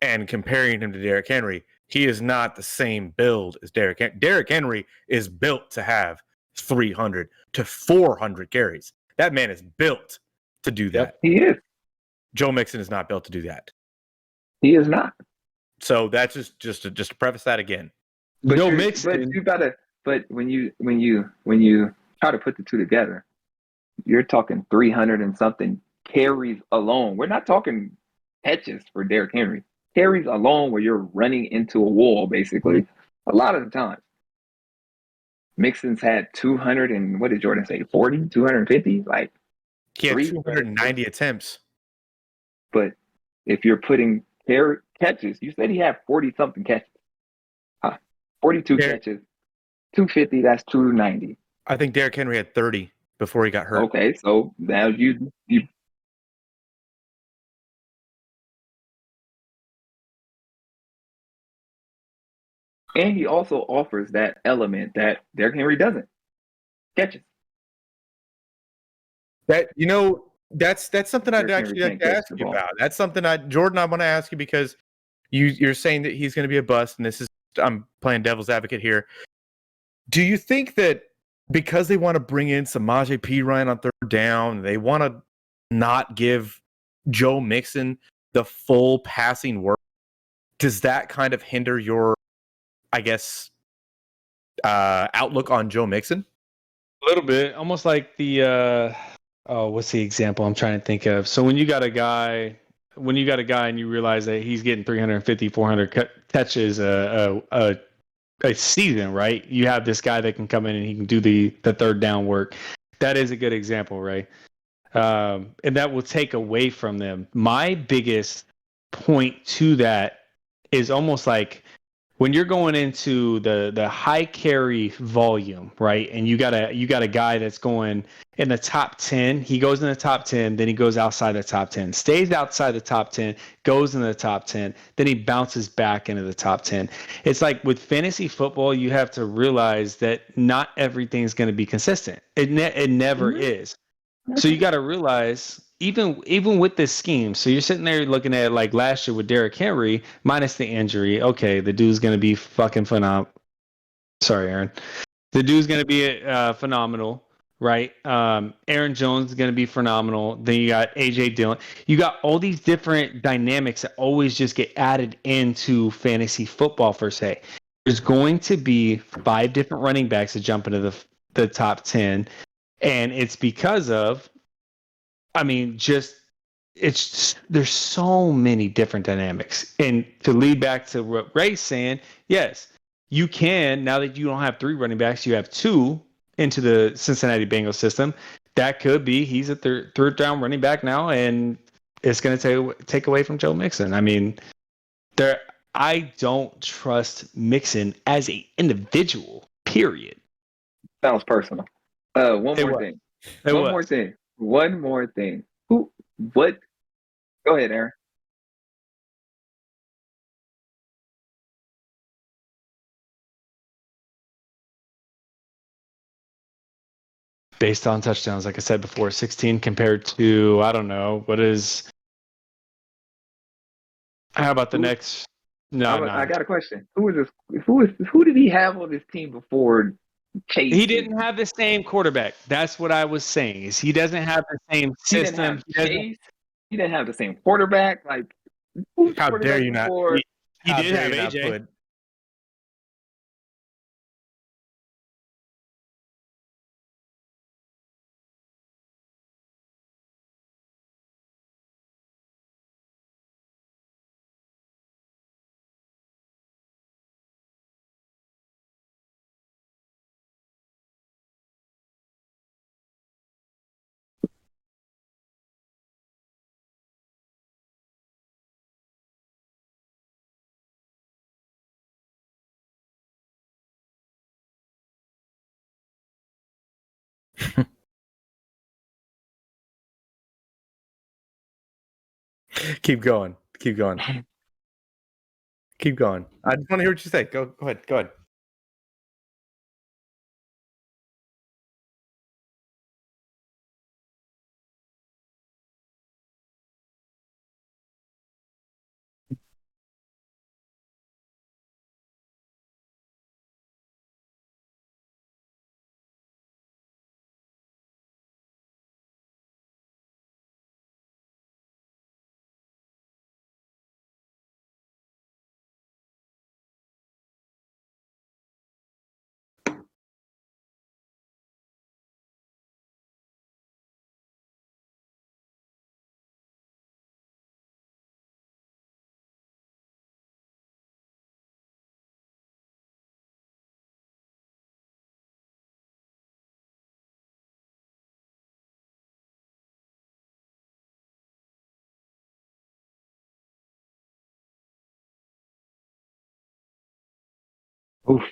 and comparing him to Derrick Henry, he is not the same build as Derrick Henry. Derrick Henry is built to have 300 to 400 carries. That man is built to do that. He is. Joe Mixon is not built to do that. He is not. So that's just to preface that again. But Joe Mixon. But you gotta. But when you try to put the two together, you're talking 300 and something carries alone. We're not talking catches for Derrick Henry. Carries alone where you're running into a wall, basically, a lot of the time. Mixon's had 200 and what did Jordan say? 40, 250? Like he had 290 attempts. But if you're putting catches, you said he had 40 something catches. 42 catches, 250, that's 290. I think Derrick Henry had 30 before he got hurt. Okay, so now you and he also offers that element that Derrick Henry doesn't. Catches. That's something I'd actually like to ask you about. That's something Jordan, I want to ask you, because you're saying that he's going to be a bust, and I'm playing devil's advocate here. Do you think that because they want to bring in Samaje Perine on third down, they want to not give Joe Mixon the full passing work, does that kind of hinder your, I guess, outlook on Joe Mixon? A little bit, almost like the what's the example I'm trying to think of? So when you got a guy and you realize that he's getting 350, 400 catches a season, right? You have this guy that can come in and he can do the third down work. That is a good example, right? And that will take away from them. My biggest point to that is almost like when you're going into the high carry volume, right? And you got a guy that's going in the top 10. He goes in the top 10, then he goes outside the top 10, stays outside the top 10, goes in the top 10, then he bounces back into the top 10. It's like with fantasy football, you have to realize that not everything's going to be consistent. It never is. So you got to realize, even with this scheme, so you're sitting there looking at like last year with Derrick Henry, minus the injury. Okay, the dude's going to be fucking phenomenal. Sorry, Aaron. The dude's going to be phenomenal, right? Aaron Jones is going to be phenomenal. Then you got A.J. Dillon. You got all these different dynamics that always just get added into fantasy football, per se. There's going to be 5 different running backs that jump into the top 10. And it's because of, I mean, there's so many different dynamics. And to lead back to what Ray's saying, yes, you can, now that you don't have 3 running backs, you have 2 into the Cincinnati Bengals system. That could be he's a third down running back now, and it's going to take away from Joe Mixon. I mean, I don't trust Mixon as an individual, period. Sounds personal. One more thing. What? Go ahead, Aaron. Based on touchdowns, like I said before, 16 compared to, I don't know, how about the next? No, I got a question. Who did he have on his team before Chase? He didn't have the same quarterback. That's what I was saying. Is he doesn't have the same system. He didn't have the same quarterback. Like, how dare you not? He did have AJ. Keep going. Keep going. Keep going. I just want to hear what you say. Go ahead. Go ahead. Oof.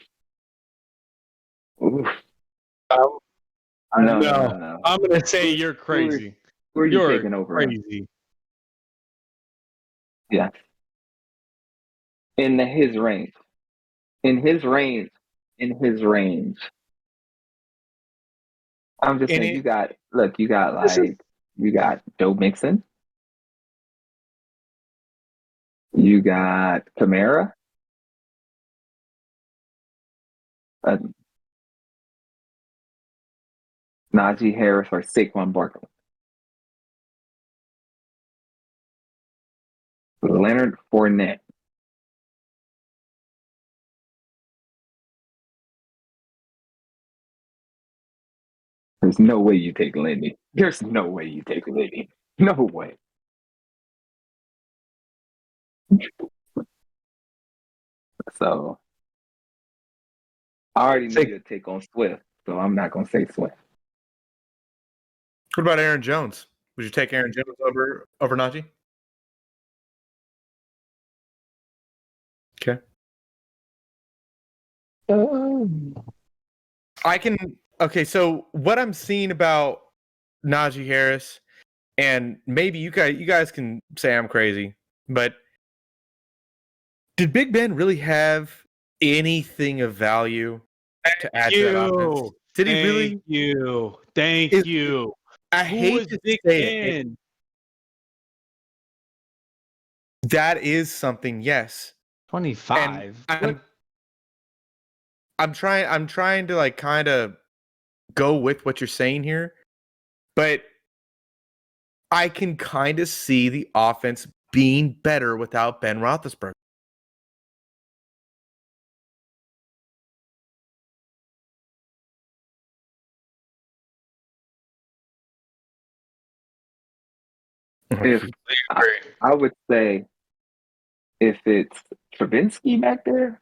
No. No. I'm going to say you're crazy. Who are you taking over? Crazy. Yeah. In his range. I'm just saying, you got Joe Mixon. You got Kamara. Najee Harris or Saquon Barkley. Leonard Fournette. There's no way you take Lenny. There's no way you take Lenny. No way. So I already know your take on Swift, so I'm not going to say Swift. What about Aaron Jones? Would you take Aaron Jones over Najee? Okay. Okay, so what I'm seeing about Najee Harris, and maybe you guys can say I'm crazy, but did Big Ben really have anything of value to add to that offense? Did he really? Thank you. I hate to say it. That is something, yes. 25. I'm trying to like kind of go with what you're saying here, but I can kind of see the offense being better without Ben Roethlisberger. If I would say if it's Travinsky back there,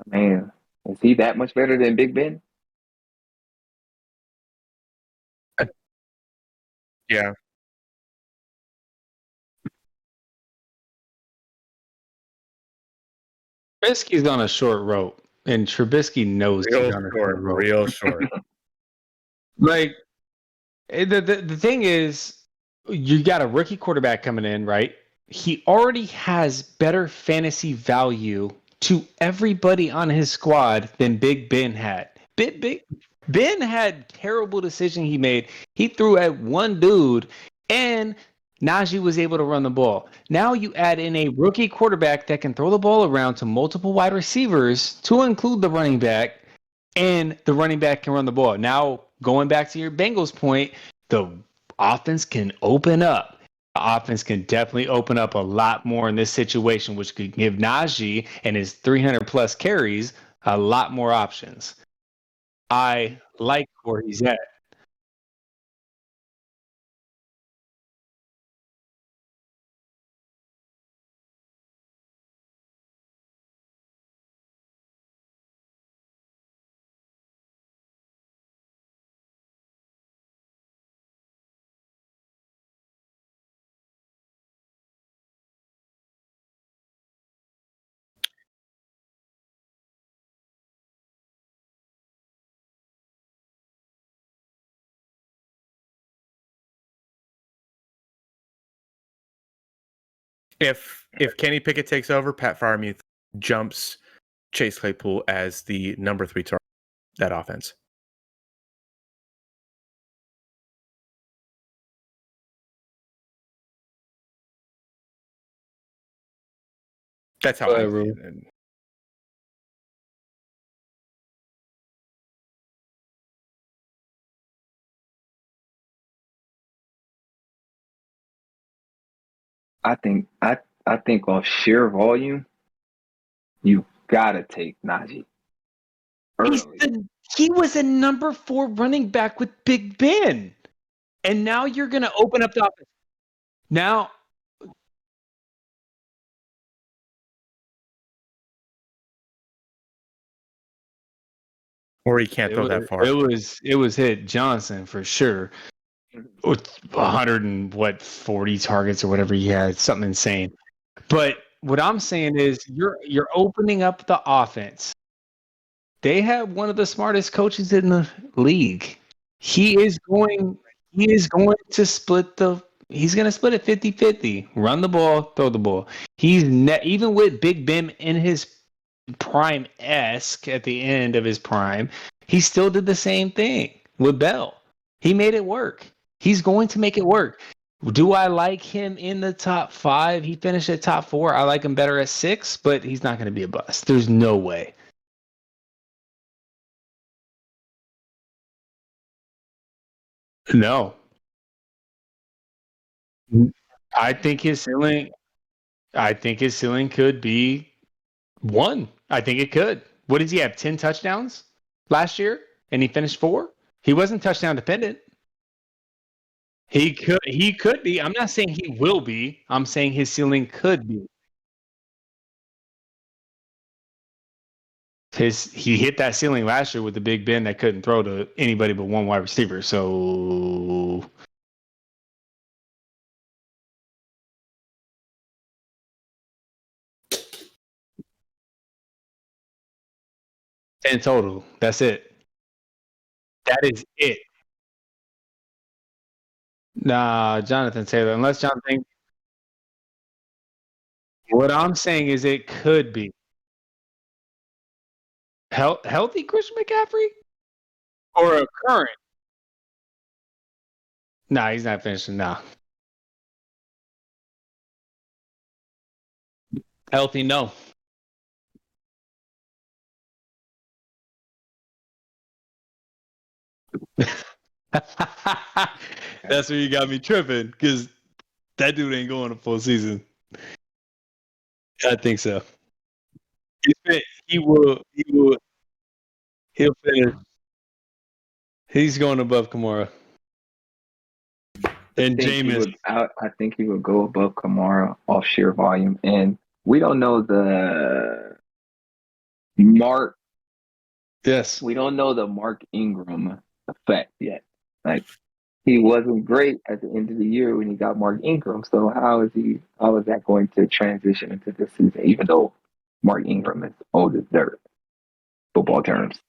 man, is he that much better than Big Ben? Yeah. Trubisky's on a short rope, and Trubisky knows he's on a short rope. Real short. Like, the thing is, you got a rookie quarterback coming in, right? He already has better fantasy value to everybody on his squad than Big Ben had. Ben had terrible decision he made. He threw at one dude, and Najee was able to run the ball. Now you add in a rookie quarterback that can throw the ball around to multiple wide receivers, to include the running back, and the running back can run the ball. Now, going back to your Bengals point, the offense can open up. The offense can definitely open up a lot more in this situation, which could give Najee and his 300 plus carries a lot more options. I like where he's at. If Kenny Pickett takes over, Pat Freiermuth jumps Chase Claypool as the number 3 target that offense. That's how I see it. I think on sheer volume, you gotta take Najee. He was a number 4 running back with Big Ben. And now you're going to open up the offense. Now, or he can't throw that far. It was hit Johnson for sure. With 140 targets or whatever he had, something insane. But what I'm saying is you're opening up the offense. They have one of the smartest coaches in the league. He's going to split he's going to split it 50-50. Run the ball, throw the ball. Even with Big Ben in his prime-esque at the end of his prime, he still did the same thing with Bell. He made it work. He's going to make it work. Do I like him in the top 5? He finished at top 4. I like him better at 6, but he's not going to be a bust. There's no way. No. I think his ceiling could be 1. I think it could. What does he have? 10 touchdowns last year, and he finished 4. He wasn't touchdown dependent. He could be. I'm not saying he will be. I'm saying his ceiling could be. He hit that ceiling last year with the Big Ben that couldn't throw to anybody but one wide receiver. So in total, that's it. That is it. Nah, Jonathan Taylor. Unless Jonathan. What I'm saying is it could be. Healthy Christian McCaffrey? Or a current? Nah, he's not finishing now. Healthy, no. That's where you got me tripping, because that dude ain't going a full season. I think so. He'll finish. He's going above Kamara. And Jameis. I think he would go above Kamara off sheer volume, and we don't know the Mark. Yes. We don't know the Mark Ingram effect yet. Like he wasn't great at the end of the year when he got Mark Ingram. So how is that going to transition into this season? Even though Mark Ingram is old as dirt, football terms.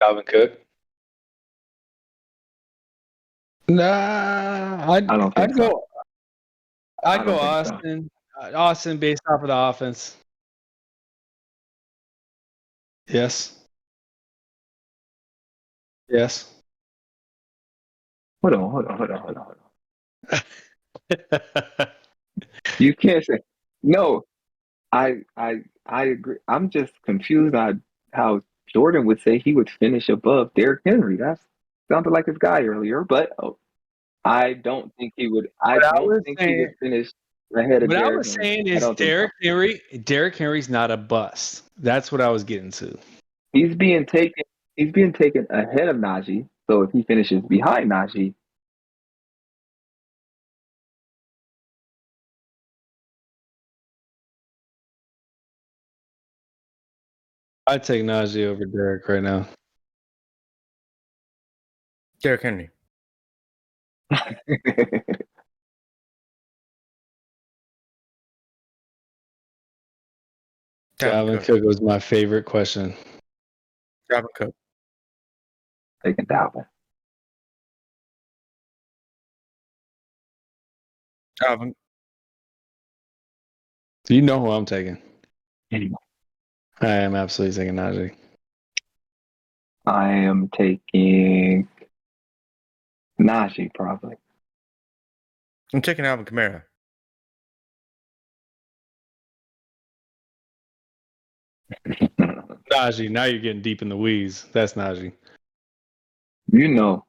Dalvin Cook. Nah, I don't think so. I'd go Austin. So. Austin based off of the offense. Yes. Yes. Hold on. You can't say no. I agree. I'm just confused on how Jordan would say he would finish above Derrick Henry. That sounded like his guy earlier, but I don't think he would. I don't think he would finish ahead of Derrick Henry. What I was saying is Derrick Henry's not a bust. That's what I was getting to. He's being taken ahead of Najee. So if he finishes behind Najee, I'd take Najee over Derrick right now. Derrick Henry. Dalvin Cook was my favorite question. Dalvin Cook. Taking Dalvin. Dalvin. You know who I'm taking. I am absolutely taking Najee. I am taking Najee probably. I'm taking Alvin Kamara. Najee, now you're getting deep in the weeds. That's Najee. You know.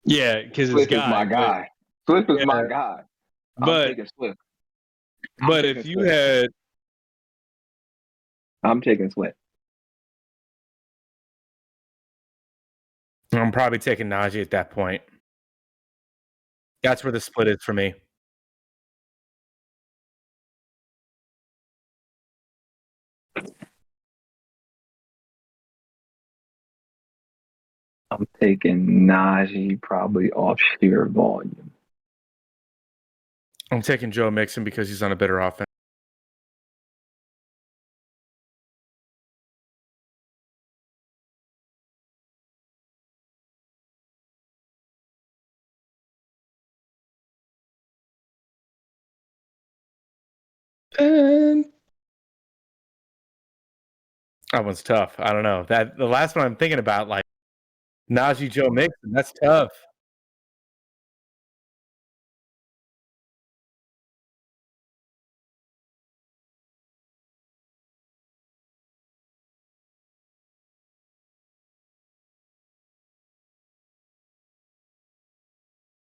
Yeah, because Swift is my guy. Swift is my guy. I'm taking Swift. But if you had... I'm taking Swift. I'm probably taking Najee at that point. That's where the split is for me. I'm taking Najee probably off sheer volume. I'm taking Joe Mixon because he's on a better offense. And that one's tough. I don't know. That the last one I'm thinking about, like Najee, Joe Mixon. That's tough.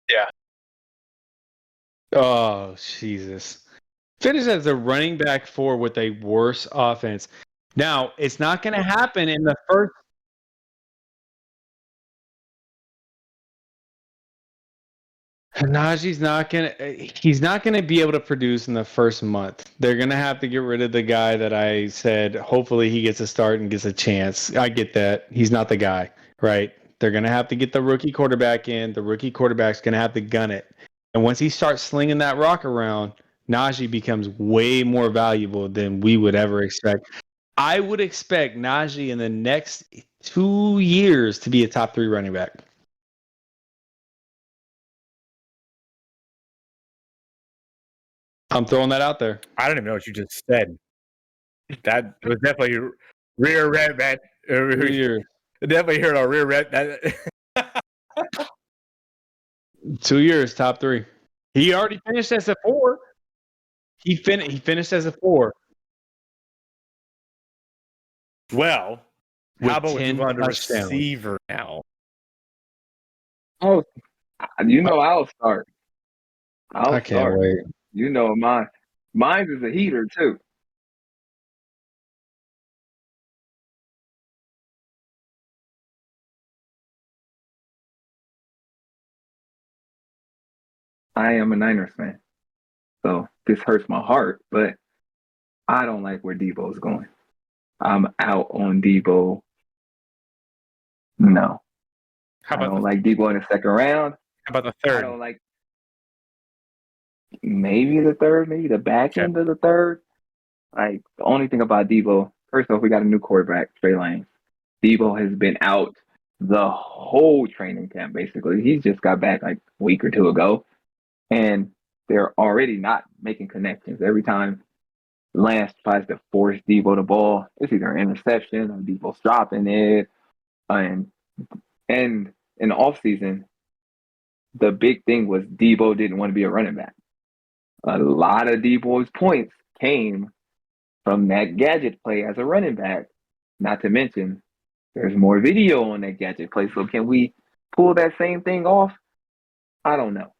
yeah. Oh, Jesus. Finish as a running back 4 with a worse offense. Now, it's not going to happen in the first. Najee's not going to. He's not going to be able to produce in the first month. They're going to have to get rid of the guy that I said. Hopefully, he gets a start and gets a chance. I get that. He's not the guy, right? They're going to have to get the rookie quarterback in. The rookie quarterback's going to have to gun it. And once he starts slinging that rock around, Najee becomes way more valuable than we would ever expect. I would expect Najee in the next 2 years to be a top 3 running back. I'm throwing that out there. I don't even know what you just said. That was definitely rear red, man. 2 years. Definitely heard our rear red. 2 years, top 3. He already finished as a 4. He finished as a 4. Well, with how about we 10 move on to touchdowns. receiver now? Oh, I'll start. I can't wait. You know mine. Mine is a heater too. I am a Niners fan, so this hurts my heart, but I don't like where Debo's going. I'm out on Debo. No, I don't like Debo in the second round. How about the I third? don't like maybe the third, maybe the back end of the third. Like the only thing about Debo, first off, we got a new quarterback, Trey Lance. Debo has been out the whole training camp, basically. He just got back like a week or two ago. And they're already not making connections. Every time Lance tries to force Debo the ball, it's either an interception or Debo's dropping it. And in the offseason, the big thing was Debo didn't want to be a running back. A lot of Debo's points came from that gadget play as a running back. Not to mention, there's more video on that gadget play. So can we pull that same thing off? I don't know.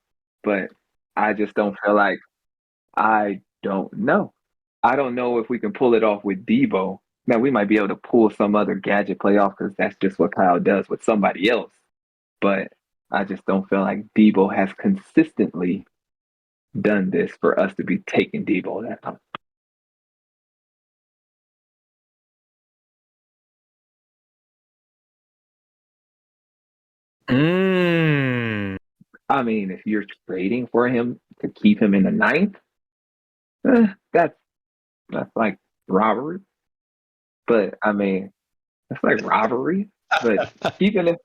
But I just don't feel like I don't know. I don't know if we can pull it off with Debo. Now, we might be able to pull some other gadget play off because that's just what Kyle does with somebody else. But I just don't feel like Debo has consistently done this for us to be taking Debo that time. I mean, if you're trading for him to keep him in the ninth, that's like robbery. But I mean, that's like robbery. But keeping him.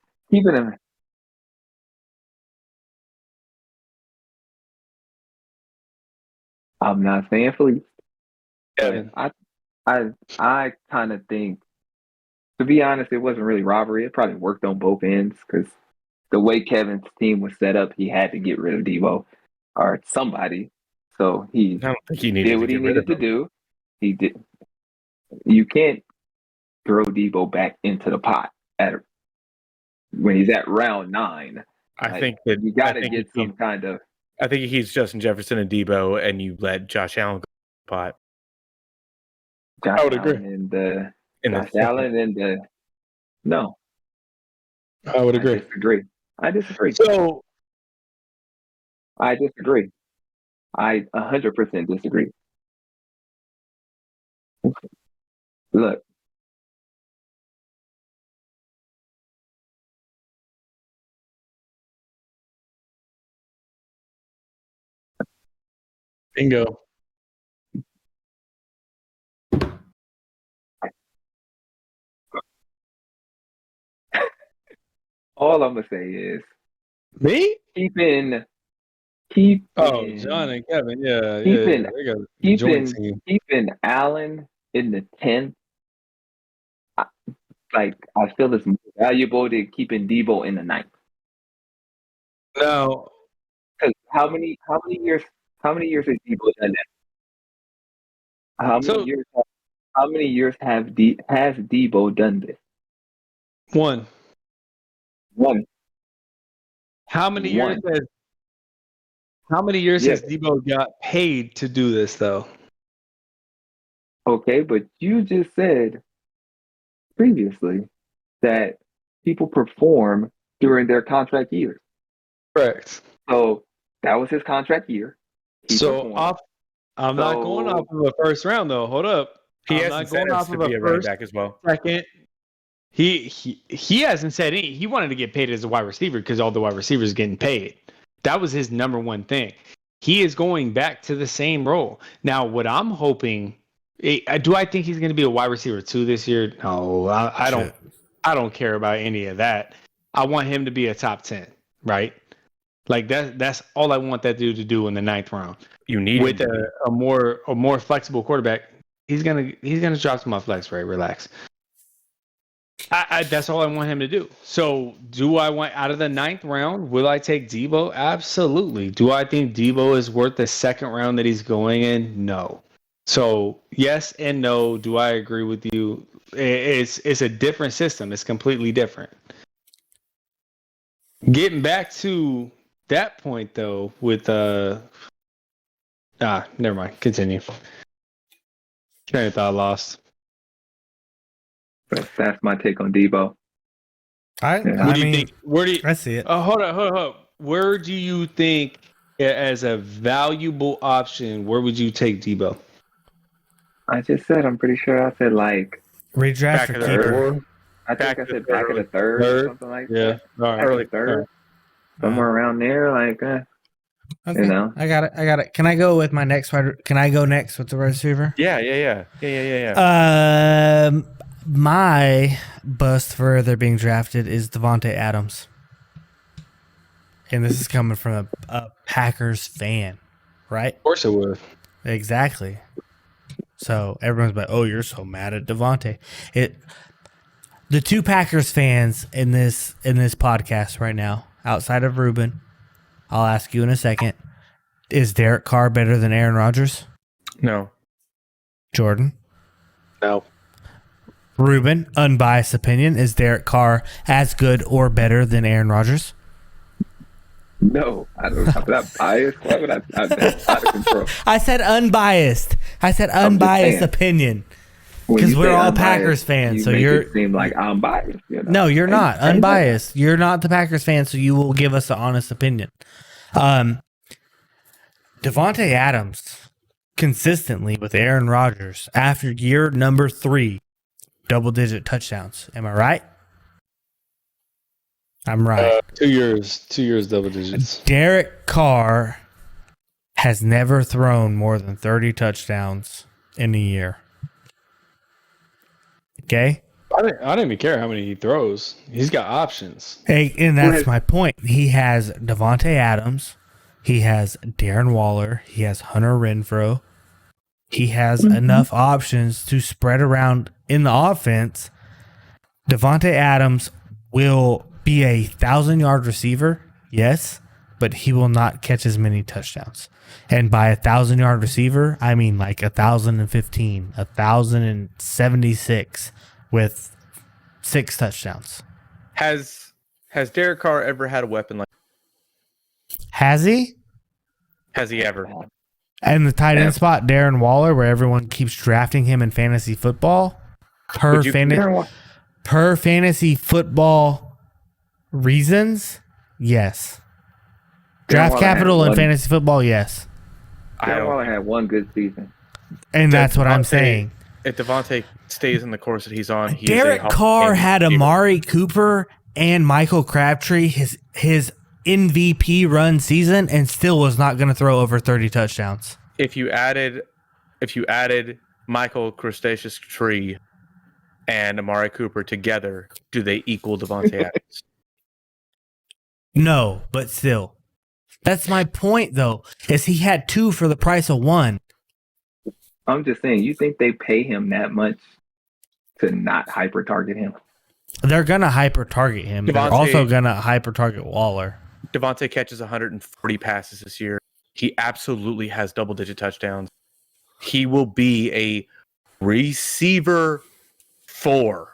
I'm not saying fleece. Yeah. I kind of think, to be honest, it wasn't really robbery. It probably worked on both ends because the way Kevin's team was set up, he had to get rid of Debo or somebody. So he I don't think he did what he needed to do. He did. You can't throw Debo back into the pot when he's at round 9. I think that you got to get some kind of. I think he's Justin Jefferson and Debo, and you let Josh Allen go to the pot. I would agree. Josh Allen and the. No. I would agree. I disagree. So. I disagree. I 100% disagree. Look. Bingo. All I'm gonna say is me keep Oh, John and Kevin, yeah. keeping Allen in the 10th. I feel it's more valuable than keeping Debo in the 9th. No. Because how many years has Debo done that? How many years has Debo done this? One. How many years has Debo got paid to do this though? Okay, but you just said previously that people perform during their contract years. Correct. So that was his contract year. I'm not going off of a first round though. Hold up. He has incentives to be a running back as well. Second. He hasn't said any. He wanted to get paid as a wide receiver because all the wide receivers are getting paid. That was his number one thing. He is going back to the same role. Now, what I'm hoping, do I think he's going to be a wide receiver 2 this year? No, I don't. I don't care about any of that. I want him to be a top 10, right? Like that's all I want that dude to do in the 9th round. You need with a more flexible quarterback. He's gonna drop some off flex, right? Relax. That's all I want him to do. So, do I want out of the 9th round? Will I take Debo? Absolutely. Do I think Debo is worth the 2nd round that he's going in? No. So, yes and no. Do I agree with you? It's a different system. It's completely different. Getting back to that point though, with never mind. Continue. Train of thought lost. But that's my take on Debo. What do you think? Where do you? I see it. Hold up. Where do you think as a valuable option, where would you take Debo? I just said, I'm pretty sure I said like Redraft or keeper. I think I said back of the third or something like that. All right. Early third. Somewhere around there, like Okay. you know. I got it. Can I go with my next wide? Can I go next with the receiver? Yeah. My bust for they're being drafted is Devontae Adams, and this is coming from a Packers fan, right? Of course it would. Exactly. So everyone's like, "Oh, you're so mad at Devontae." The two Packers fans in this podcast right now, outside of Ruben, I'll ask you in a second. Is Derek Carr better than Aaron Rodgers? No. Jordan? No. Ruben, unbiased opinion, is Derek Carr as good or better than Aaron Rodgers? No, I don't have that bias. Why would I have that out of control? I said unbiased. Opinion. Because we're all Packers fans, so it seem like I'm biased. You know? No, you're not unbiased. You're not the Packers fan, so you will give us an honest opinion. Devontae Adams consistently with Aaron Rodgers after year number 3, double-digit touchdowns. Am I right? I'm right. 2 years double digits. Derek Carr has never thrown more than 30 touchdowns in a year. Okay? I don't even care how many he throws. He's got options. Hey, and that's my point. He has Devontae Adams. He has Darren Waller. He has Hunter Renfrow. He has enough options to spread around in the offense. Devontae Adams will be a 1,000-yard receiver, yes, but he will not catch as many touchdowns. And by 1,000-yard receiver, I mean like 1,015, 1,076 with 6 touchdowns. Has Derek Carr ever had a weapon like? Has he? Has he ever? And the tight end spot, Darren Waller, where everyone keeps drafting him in fantasy football. Per fantasy football reasons, yes. Draft capital in fantasy football, yes. Darren Waller had one good season. And that's what I'm saying. If Devontae stays in the course that he's on, Derek Carr had Amari Cooper and Michael Crabtree his MVP run season and still was not going to throw over 30 touchdowns. If you added Michael Crustaceous Tree and Amari Cooper together, do they equal Devontae Adams? No, but still. That's my point, though, is he had 2 for the price of 1. I'm just saying, you think they pay him that much to not hyper-target him? They're going to hyper-target him. They're also going to hyper-target Waller. Devontae catches 140 passes this year. He absolutely has double-digit touchdowns. He will be a receiver 4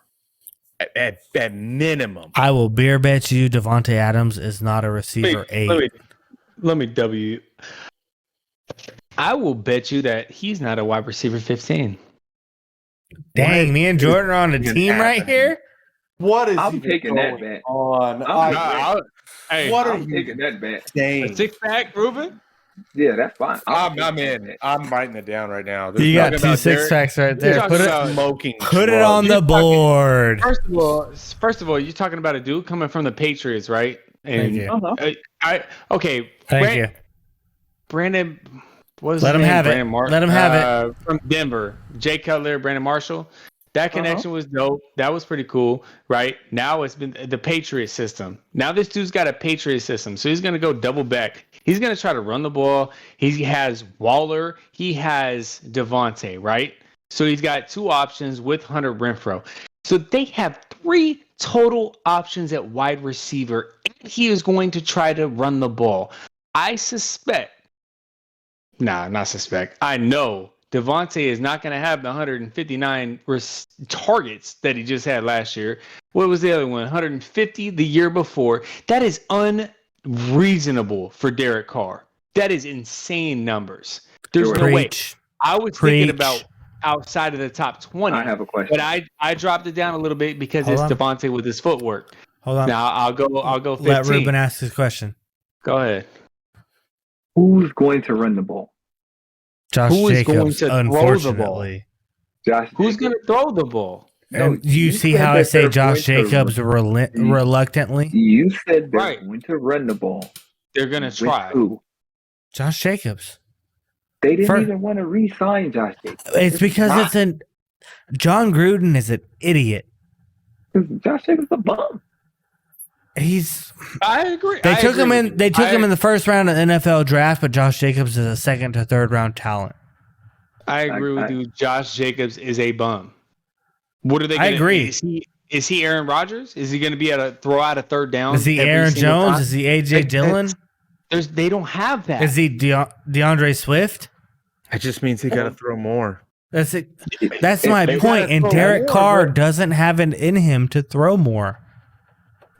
at minimum. I will beer bet you Devontae Adams is not a receiver 8. Let me W. I will bet you that he's not a wide receiver 15. Dang, me and Jordan are on the team right here. What is I'm taking that bet. Hey, what are you taking that bet? A 6-pack, Ruben? Yeah, that's fine. I'm in. I'm writing it down right now. You got 2 6-packs right there. Put it on the board. First of all, you're talking about a dude coming from the Patriots, right? And Thank you. Thank you. Brandon, what is Let him have it. Let him have it. From Denver, Jay Cutler, Brandon Marshall. That connection was dope. That was pretty cool, right? Now it's been the Patriot system. Now this dude's got a Patriot system, so he's going to go double back. He's going to try to run the ball. He has Waller. He has Devontae, right? So he's got 2 options with Hunter Renfrow. So they have 3 total options at wide receiver, and he is going to try to run the ball. I know Devontae is not going to have the 159 targets that he just had last year. What was the other one? 150 the year before. That is unreasonable for Derek Carr. That is insane numbers. There's no way. I was thinking about outside of the top 20. I have a question. But I dropped it down a little bit because it's Devontae with his footwork. Hold on. Now I'll go 15. Let Ruben ask his question. Go ahead. Who's going to run the ball? Josh Who is going Jacobs, to throw the ball? unfortunately. Who's going to throw the ball? No, And you see said how I that say they're Josh going to Jacobs reluctantly? You said they're Right. going to run the ball. They're going to With try. who? Josh Jacobs. They didn't even want to re-sign Josh Jacobs. It's because John Gruden is an idiot. Josh Jacobs is a bum. I agree. They took him in the first round of the NFL draft, but Josh Jacobs is a second to third round talent. I agree with you. Josh Jacobs is a bum. What are they going to do? I agree. Is he Aaron Rodgers? Is he going to be able to throw out a third down? Is he Aaron Jones? Time? Is he A.J. Dillon? They don't have that. Is he DeAndre Swift? It just means he got to throw more. That's it. That's my point. And Derek Carr doesn't have it in him to throw more.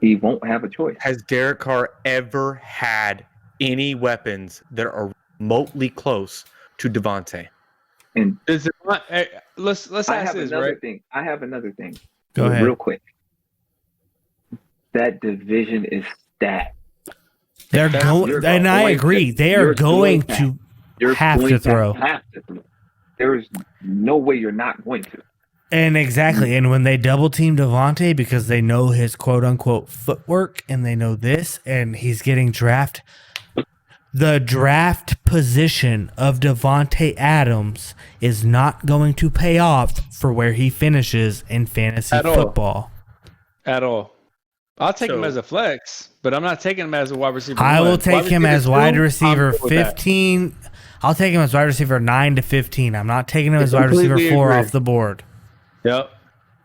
He won't have a choice. Has Derek Carr ever had any weapons that are remotely close to Devontae? And let's ask this, right? I have another thing. Go ahead. Real quick. That division is stacked. They're going, and I agree. They are going to have to throw. There is no way you're not going to. And exactly. And when they double team Devontae because they know his quote unquote footwork and they know this, and he's getting drafted. The draft position of Devontae Adams is not going to pay off for where he finishes in fantasy football. At all. I'll take him as a flex, but I'm not taking him as a wide receiver. I will take him as wide receiver 15. I'll take him as wide receiver 9 to 15. I'm not taking him as wide receiver 4 off the board. Yep.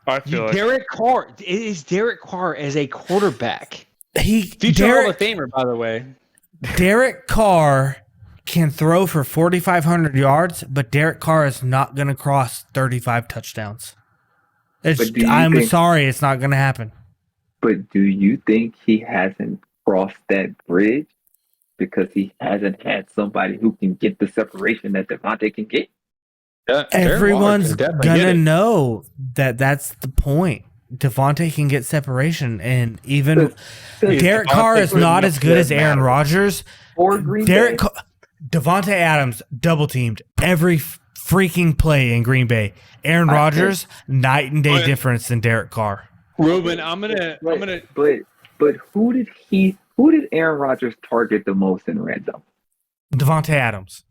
I feel Derek Carr. It is Derek Carr as a quarterback. Future Hall of Famer, by the way. Derek Carr can throw for 4,500 yards, but Derek Carr is not going to cross 35 touchdowns. I'm sorry, it's not going to happen. But do you think he hasn't crossed that bridge because he hasn't had somebody who can get the separation that Devontae can get? Everyone's going to know that that's the point. Devontae can get separation, and even Derek Carr is not as good as Aaron Rodgers. Devontae Adams double teamed every freaking play in Green Bay. Aaron Rodgers, night and day difference than Derek Carr. Ruben, But who did Aaron Rodgers target the most in red zone? Devontae Adams.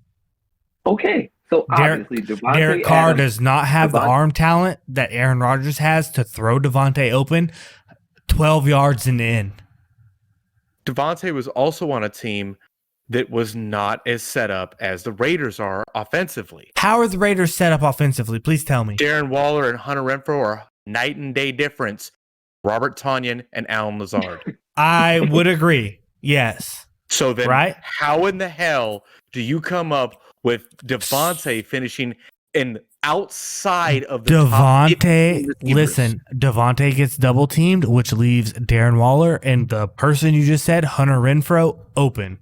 Okay. So obviously Derek Carr does not have the arm talent that Aaron Rodgers has to throw Devontae open 12 yards and in. Devontae was also on a team that was not as set up as the Raiders are offensively. How are the Raiders set up offensively? Please tell me. Darren Waller and Hunter Renfrow are night and day difference. Robert Tonyan and Alan Lazard. I would agree. Yes. So then how in the hell do you come up with Devontae finishing in outside of the Devontae? Listen, Devontae gets double teamed, which leaves Darren Waller and the person you just said, Hunter Renfrow, open.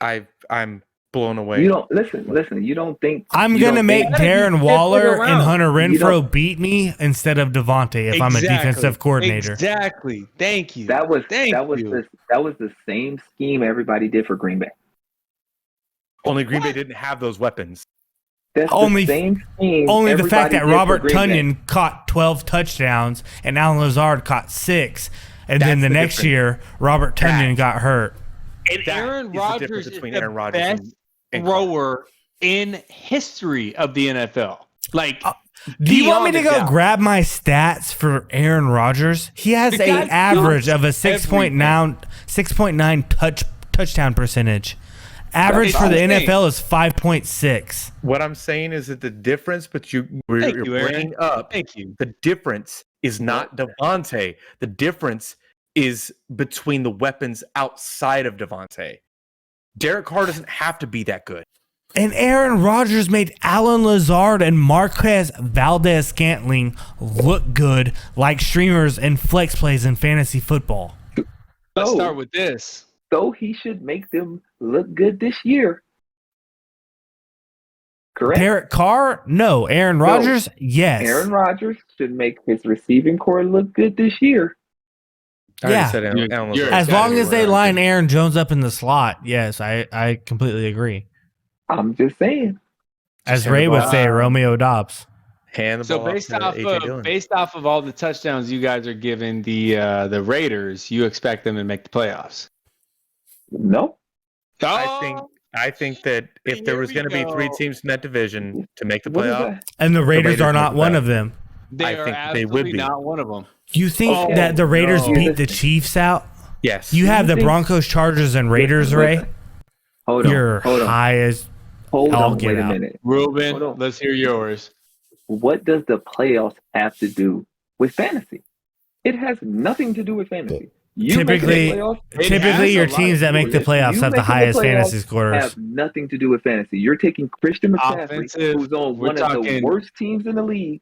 I'm blown away. You don't listen. You don't think I'm gonna make Darren Waller and Hunter Renfrow beat me instead of Devontae if I'm a defensive coordinator. Exactly. Thank you. That was the same scheme everybody did for Green Bay. Only Green Bay didn't have those weapons. That's the same scheme. Only the fact that Robert Tonyan caught 12 touchdowns and Alan Lazard caught 6, and then the next year Robert Tonyan got hurt. And Aaron Rodgers is the best thrower in history of the NFL. Do you want me to go grab my stats for Aaron Rodgers? He has an average of a 6.9 touchdown percentage. Average for the NFL is 5.6. What I'm saying is that the difference, but you're bringing up the difference is not Devontae. The difference is between the weapons outside of Devontae. Derek Carr doesn't have to be that good. And Aaron Rodgers made Alan Lazard and Marquez Valdez-Scantling look good like streamers and flex plays in fantasy football. Let's start with this. So he should make them look good this year. Correct? Derek Carr? No. Aaron Rodgers? Yes. Aaron Rodgers should make his receiving core look good this year. Yeah. Said Allen As long as they line Aaron Jones up in the slot, yes, I completely agree. I'm just saying. As Ray would say, Romeo Dobbs. So based off of all the touchdowns you guys are giving the Raiders, you expect them to make the playoffs? No. I think that if there was going to be 3 teams in that division to make the playoff, and the Raiders are not one of them. They are absolutely not one of them. You think that the Raiders beat the Chiefs out? Yes. You have the Broncos, Chargers, and Raiders, Ray? Hold on. You're high as Hold all on, get wait a out. minute. Ruben, let's hear yours. What does the playoffs have to do with fantasy? It has nothing to do with fantasy. Typically, your teams that make the playoffs have the highest fantasy scores. Have nothing to do with fantasy. You're taking Christian McCaffrey, who's on one of the worst teams in the league.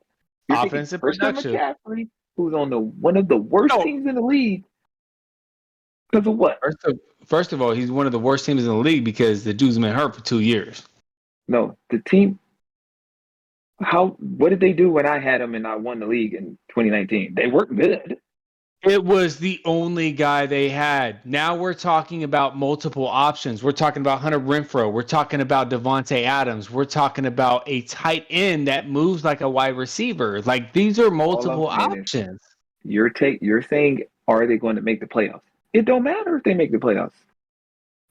You're offensive Christian production. McCaffrey, who's on one of the worst teams in the league. Because of what? First of all, he's one of the worst teams in the league because the dude's been hurt for 2 years. No, the team. What did they do when I had them and I won the league in 2019? They weren't good. It was the only guy they had. Now we're talking about multiple options. We're talking about Hunter Renfrow. We're talking about Devontae Adams. We're talking about a tight end that moves like a wide receiver. Like, these are multiple options. You're saying, are they going to make the playoffs? It don't matter if they make the playoffs.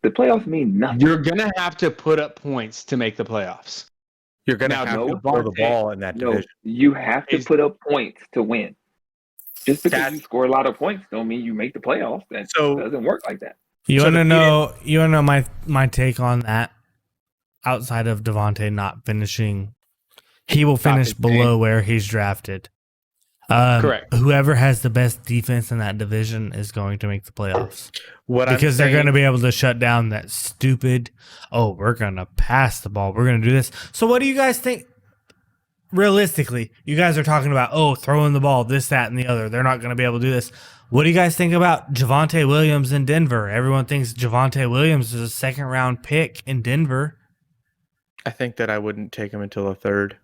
The playoffs mean nothing. You're going to have to put up points to make the playoffs. You're going to have to throw the ball in that division. You have to put up points to win. Just because you score a lot of points don't mean you make the playoffs. That doesn't work like that. You want to know my take on that? Outside of Devontae not finishing, he will finish below where he's drafted. Correct. Whoever has the best defense in that division is going to make the playoffs. Because they're going to be able to shut down that stupid, we're going to pass the ball. We're going to do this. So what do you guys think? Realistically, you guys are talking about, throwing the ball, this, that, and the other. They're not going to be able to do this. What do you guys think about Javonte Williams in Denver? Everyone thinks Javonte Williams is a second-round pick in Denver. I think that I wouldn't take him until a third.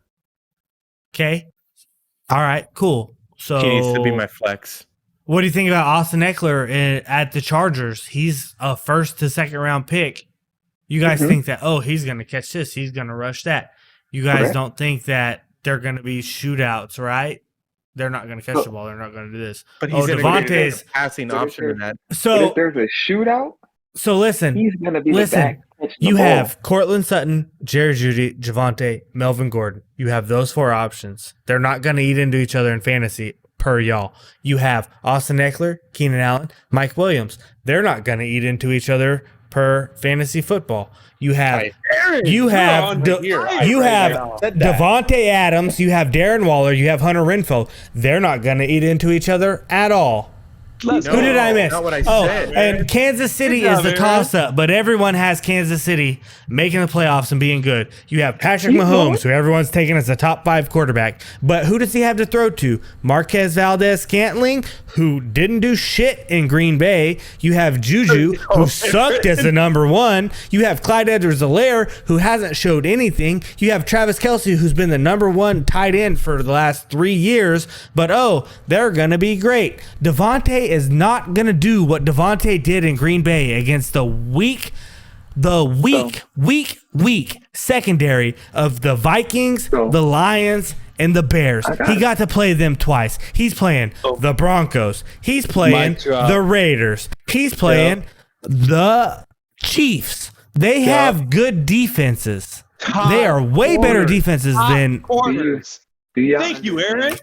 Okay. All right, cool. So he needs to be my flex. What do you think about Austin Eckler at the Chargers? He's a first to second-round pick. You guys think that, he's going to catch this, he's going to rush that. You guys don't think that they're going to be shootouts, right? They're not going to catch the ball. They're not going to do this. But he's Devontae's passing option in that. So if there's a shootout, listen, he's going to be the back. You have Cortland Sutton, Jerry Jeudy, Javonte, Melvin Gordon. You have those 4 options. They're not going to eat into each other in fantasy per y'all. You have Austin Eckler, Keenan Allen, Mike Williams. They're not going to eat into each other per fantasy football. You have Devontae Adams, you have Darren Waller, you have Hunter Renfrow. They're not going to eat into each other at all. Who did I miss? Not what I said. And Kansas City is the toss-up, but everyone has Kansas City making the playoffs and being good. You have Patrick Mahomes, who everyone's taking as a top 5 quarterback, but who does he have to throw to? Marquez Valdez-Scantling, who didn't do shit in Green Bay. You have Juju, who sucked as the number 1. You have Clyde Edwards-Helaire, who hasn't showed anything. You have Travis Kelce, who's been the number 1 tight end for the last 3 years, but they're going to be great. Devontae is not going to do what Devontae did in Green Bay against the weak secondary of the Vikings, the Lions, and the Bears. He got to play them twice. He's playing the Broncos. He's playing the Raiders. He's playing the Chiefs. They have good defenses. They are way better defenses than corners. Thank you, Aaron.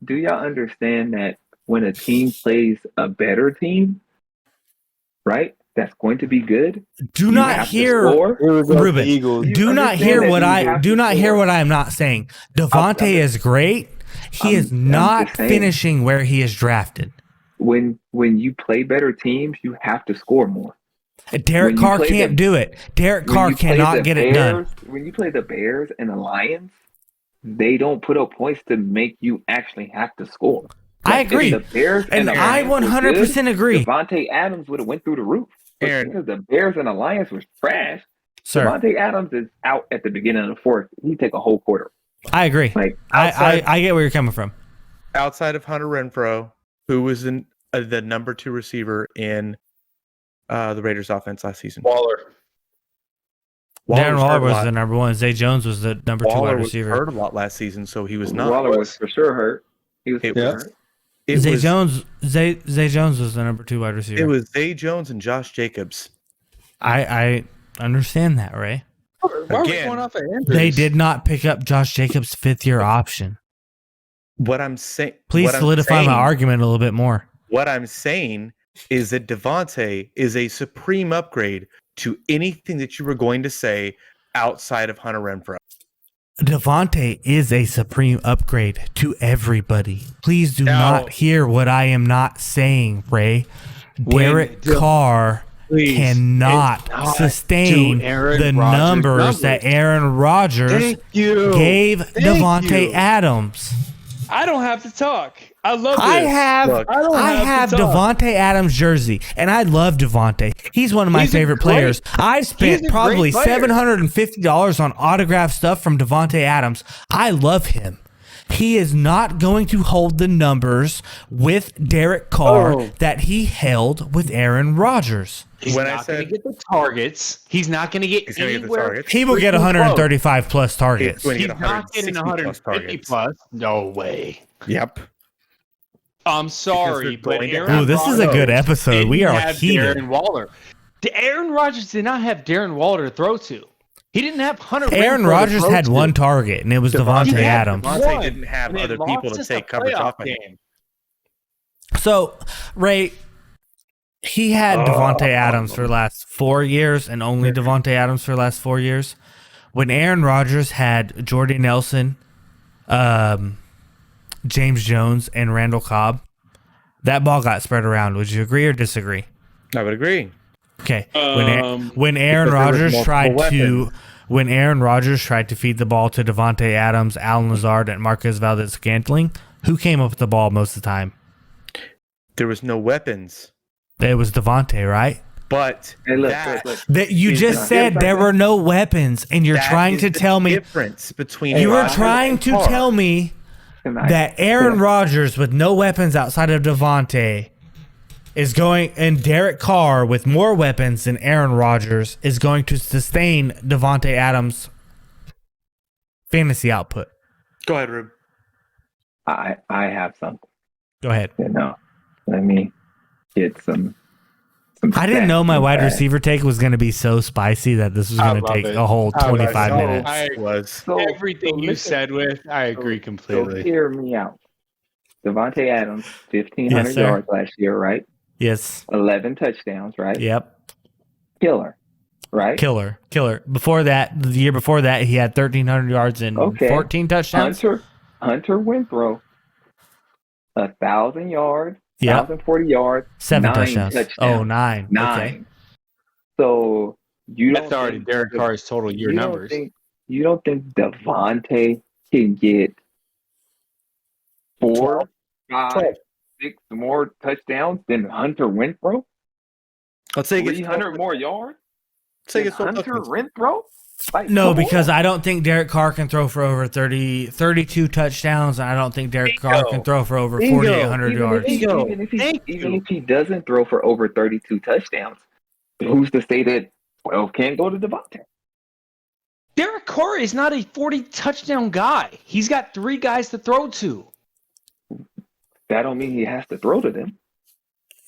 Do y'all understand that when a team plays a better team, right, that's going to be good? Do not hear Ruben. Do not hear what I am not saying. Devontae is great. He is not finishing where he is drafted. When you play better teams, you have to score more. Derek Carr can't do it. Derek Carr cannot get it done. When you play the Bears and the Lions, they don't put up points to make you actually have to score. I agree. The Bears and I 100% agree. Devontae Adams would have went through the roof. Aaron, because the Bears and Alliance was trash. Sir. Devontae Adams is out at the beginning of the 4th. He take a whole quarter. I agree. I get where you're coming from. Outside of Hunter Renfrow, who was the number 2 receiver in the Raiders offense last season? Waller. Darren Waller was the number 1. Zay Jones was the number 2 wide receiver. Waller was hurt a lot last season, so he was not. Waller was for sure hurt. He was hurt. Zay Jones was the number 2 wide receiver. It was Zay Jones and Josh Jacobs. I understand that, Ray. Why are we going off of Andrews? They did not pick up Josh Jacobs' 5th-year option. What I'm saying. Please solidify my argument a little bit more. What I'm saying is that Devontae is a supreme upgrade to anything that you were going to say outside of Hunter Renfrow. Devontae is a supreme upgrade to everybody. Please do not hear what I am not saying, Ray. Derek Carr cannot sustain the numbers that Aaron Rodgers gave Devontae Adams. I don't have to talk. I love this. I have Devontae Adams jersey, and I love Devontae. He's one of my favorite players. I've spent probably $750 on autographed stuff from Devontae Adams. I love him. He is not going to hold the numbers with Derek Carr that he held with Aaron Rodgers. He's not going to get the targets. He's not going to get anywhere. He will get 135 plus targets. He's not getting 150 plus. No way. Yep. I'm sorry, but Aaron this is a good episode. We are heated. Aaron Waller. Aaron Rodgers did not have Darren Waller to throw to. He didn't have Hunter. Aaron Rodgers had one target, and it was Devontae Adams. Devontae didn't have other people to take coverage off of him. So, Ray, he had Devontae Adams for the last 4 years, and only Devontae Adams for the last 4 years. When Aaron Rodgers had Jordy Nelson, James Jones, and Randall Cobb, that ball got spread around. Would you agree or disagree? I would agree. Okay. When Aaron Rodgers tried to feed the ball to Devontae Adams, Allen Lazard, and Marquez Valdez-Scantling, who came up with the ball most of the time? There was no weapons. It was Devontae, right? But that you just said there were no weapons, and you're trying to tell me difference between you were trying to tell me that Aaron Rodgers with no weapons outside of Devontae is going, and Derek Carr with more weapons than Aaron Rodgers is going to sustain Devontae Adams' fantasy output. Go ahead, Rube. I have something. Go ahead. Let me get some I didn't know my wide receiver take was going to be so spicy that this was going to take a whole 25 minutes. Everything you said I agree completely. So hear me out. Devontae Adams, 1,500 yards last year, right? Yes. 11 touchdowns, right? Yep. Killer, right? Killer. Before that, the year before that, he had 1,300 yards and 14 touchdowns. Hunter Renfrow, 1,000 yards, 1,040 yards, 7 touchdowns. Oh, 9. Okay. So that's already Derek Carr's total year numbers. You don't think Devontae can get 4, 5, 6 more touchdowns than Hunter Renfrow? Let's say 300 more yards. Say Hunter Renfrow. No, because I don't think Derek Carr can throw for over 32 touchdowns, and I don't think Derek Carr can throw for over 4,800 yards. Even if he doesn't throw for over 32 touchdowns, who's to say that 12 can't go to Devontae? Derek Carr is not a 40 touchdown guy. He's got 3 guys to throw to. That don't mean he has to throw to them.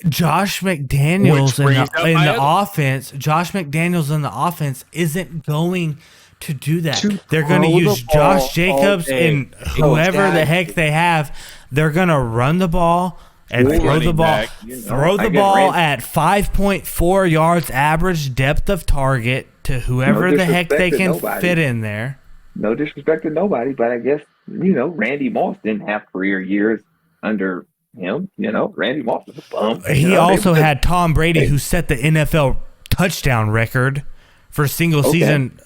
Josh McDaniels in the offense. Josh McDaniels in the offense isn't going to do that. They're going to use Josh Jacobs and whoever the heck they have. They're going to run the ball and throw the ball. Throw the ball at 5.4 yards average depth of target to whoever the heck they can fit in there. No disrespect to nobody, but I guess Randy Moss didn't have career years under him. Randy Moss is a bum. He also had Tom Brady, who set the NFL touchdown record for single season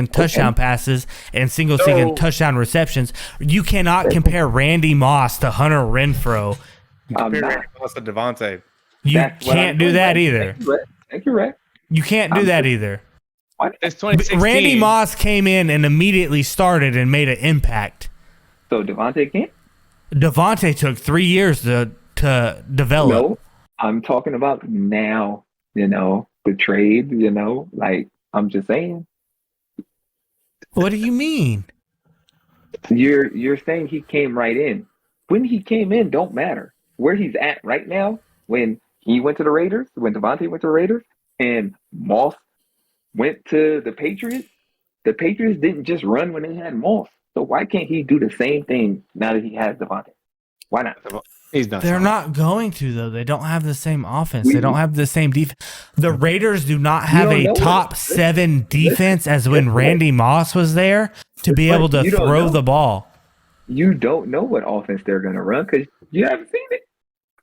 touchdown passes and single season touchdown receptions. You cannot compare Randy Moss to Hunter Renfrow. Compare Randy Moss to Devontae. You can't do that either. Thank you, Ray. You can't do that either. It's 2016. Randy Moss came in and immediately started and made an impact. So Devontae can't? Devontae took 3 years to to develop. No, I'm talking about now, the trade, like I'm just saying. What do you mean? You're saying he came right in. When he came in don't matter. Where he's at right now, when he went to the Raiders, when Devontae went to the Raiders, and Moss went to the Patriots didn't just run when they had Moss. So why can't he do the same thing now that he has Devontae? Why not? They're not going to, though. They don't have the same offense. They don't have the same defense. The Raiders do not have a top 7 defense as when Randy Moss was there to be able to throw the ball. You don't know what offense they're going to run because you haven't seen it.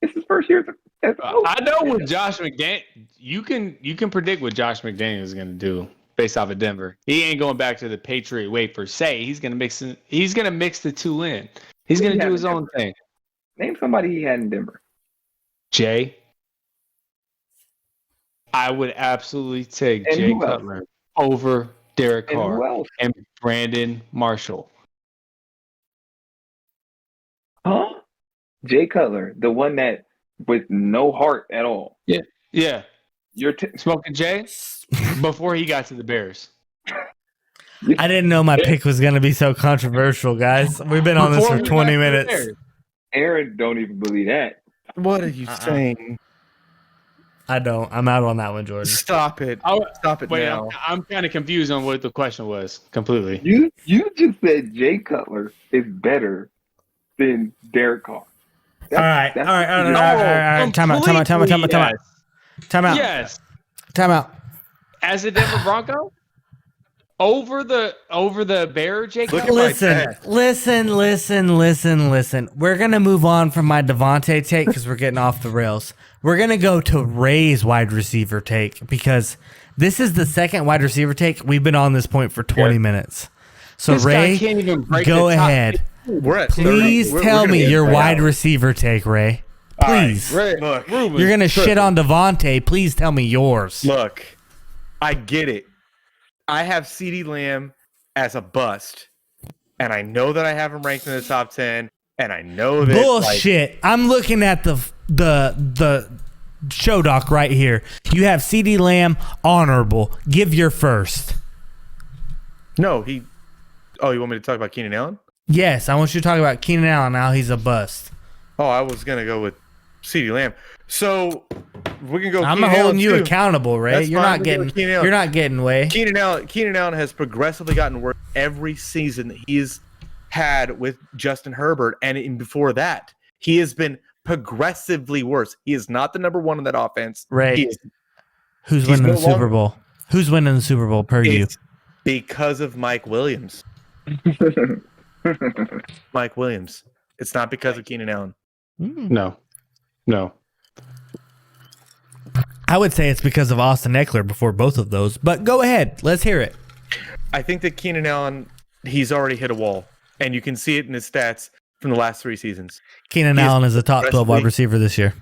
It's his first year as a coach. I know with Josh McDaniels, you can predict what Josh McDaniels is going to do based off of Denver. He ain't going back to the Patriot way per se. He's going to mix the two in. He's going to do his own thing. Name somebody he had in Denver. Jay. I would absolutely take Jay Cutler over Derek Carr and Brandon Marshall. Huh? Jay Cutler, the one that with no heart at all. Yeah. You're smoking Jay before he got to the Bears. I didn't know my pick was going to be so controversial, guys. We've been on this for 20 minutes. Aaron don't even believe that. What are you saying? I don't. I'm out on that one, Jordan. Stop it. Stop it now. I'm kind of confused on what the question was completely. You just said Jay Cutler is better than Derek Carr. All right. Time out. Yes. Time out. As a Denver Bronco? Over the Bear, Jake? Listen. We're going to move on from my Devontae take because we're getting off the rails. We're going to go to Ray's wide receiver take because this is the second wide receiver take. We've been on this point for 20 minutes. So, this Ray, can't even break go ahead. Please tell me your wide receiver take, Ray. Please. Right, Ray, look, you're going to shit on Devontae. Please tell me yours. Look, I get it. I have CeeDee Lamb as a bust, and I know that I have him ranked in the top 10, and I know that bullshit. I'm looking at the show doc right here. You have CeeDee Lamb honorable. Give your first. No, you want me to talk about Keenan Allen? Yes, I want you to talk about Keenan Allen. Now he's a bust. Oh, I was gonna go with CeeDee Lamb. So we can go. I'm holding you accountable, Ray. You're not getting way. Keenan Allen has progressively gotten worse every season that he's had with Justin Herbert, and before that, he has been progressively worse. He is not the number one in that offense. Ray, who's winning the Super Bowl? Who's winning the Super Bowl per you? Because of Mike Williams. Mike Williams. It's not because of Keenan Allen. No. I would say it's because of Austin Eckler before both of those, but go ahead. Let's hear it. I think that Keenan Allen, he's already hit a wall, and you can see it in his stats from the last 3 seasons. Keenan Allen is a top 12 wide receiver this year.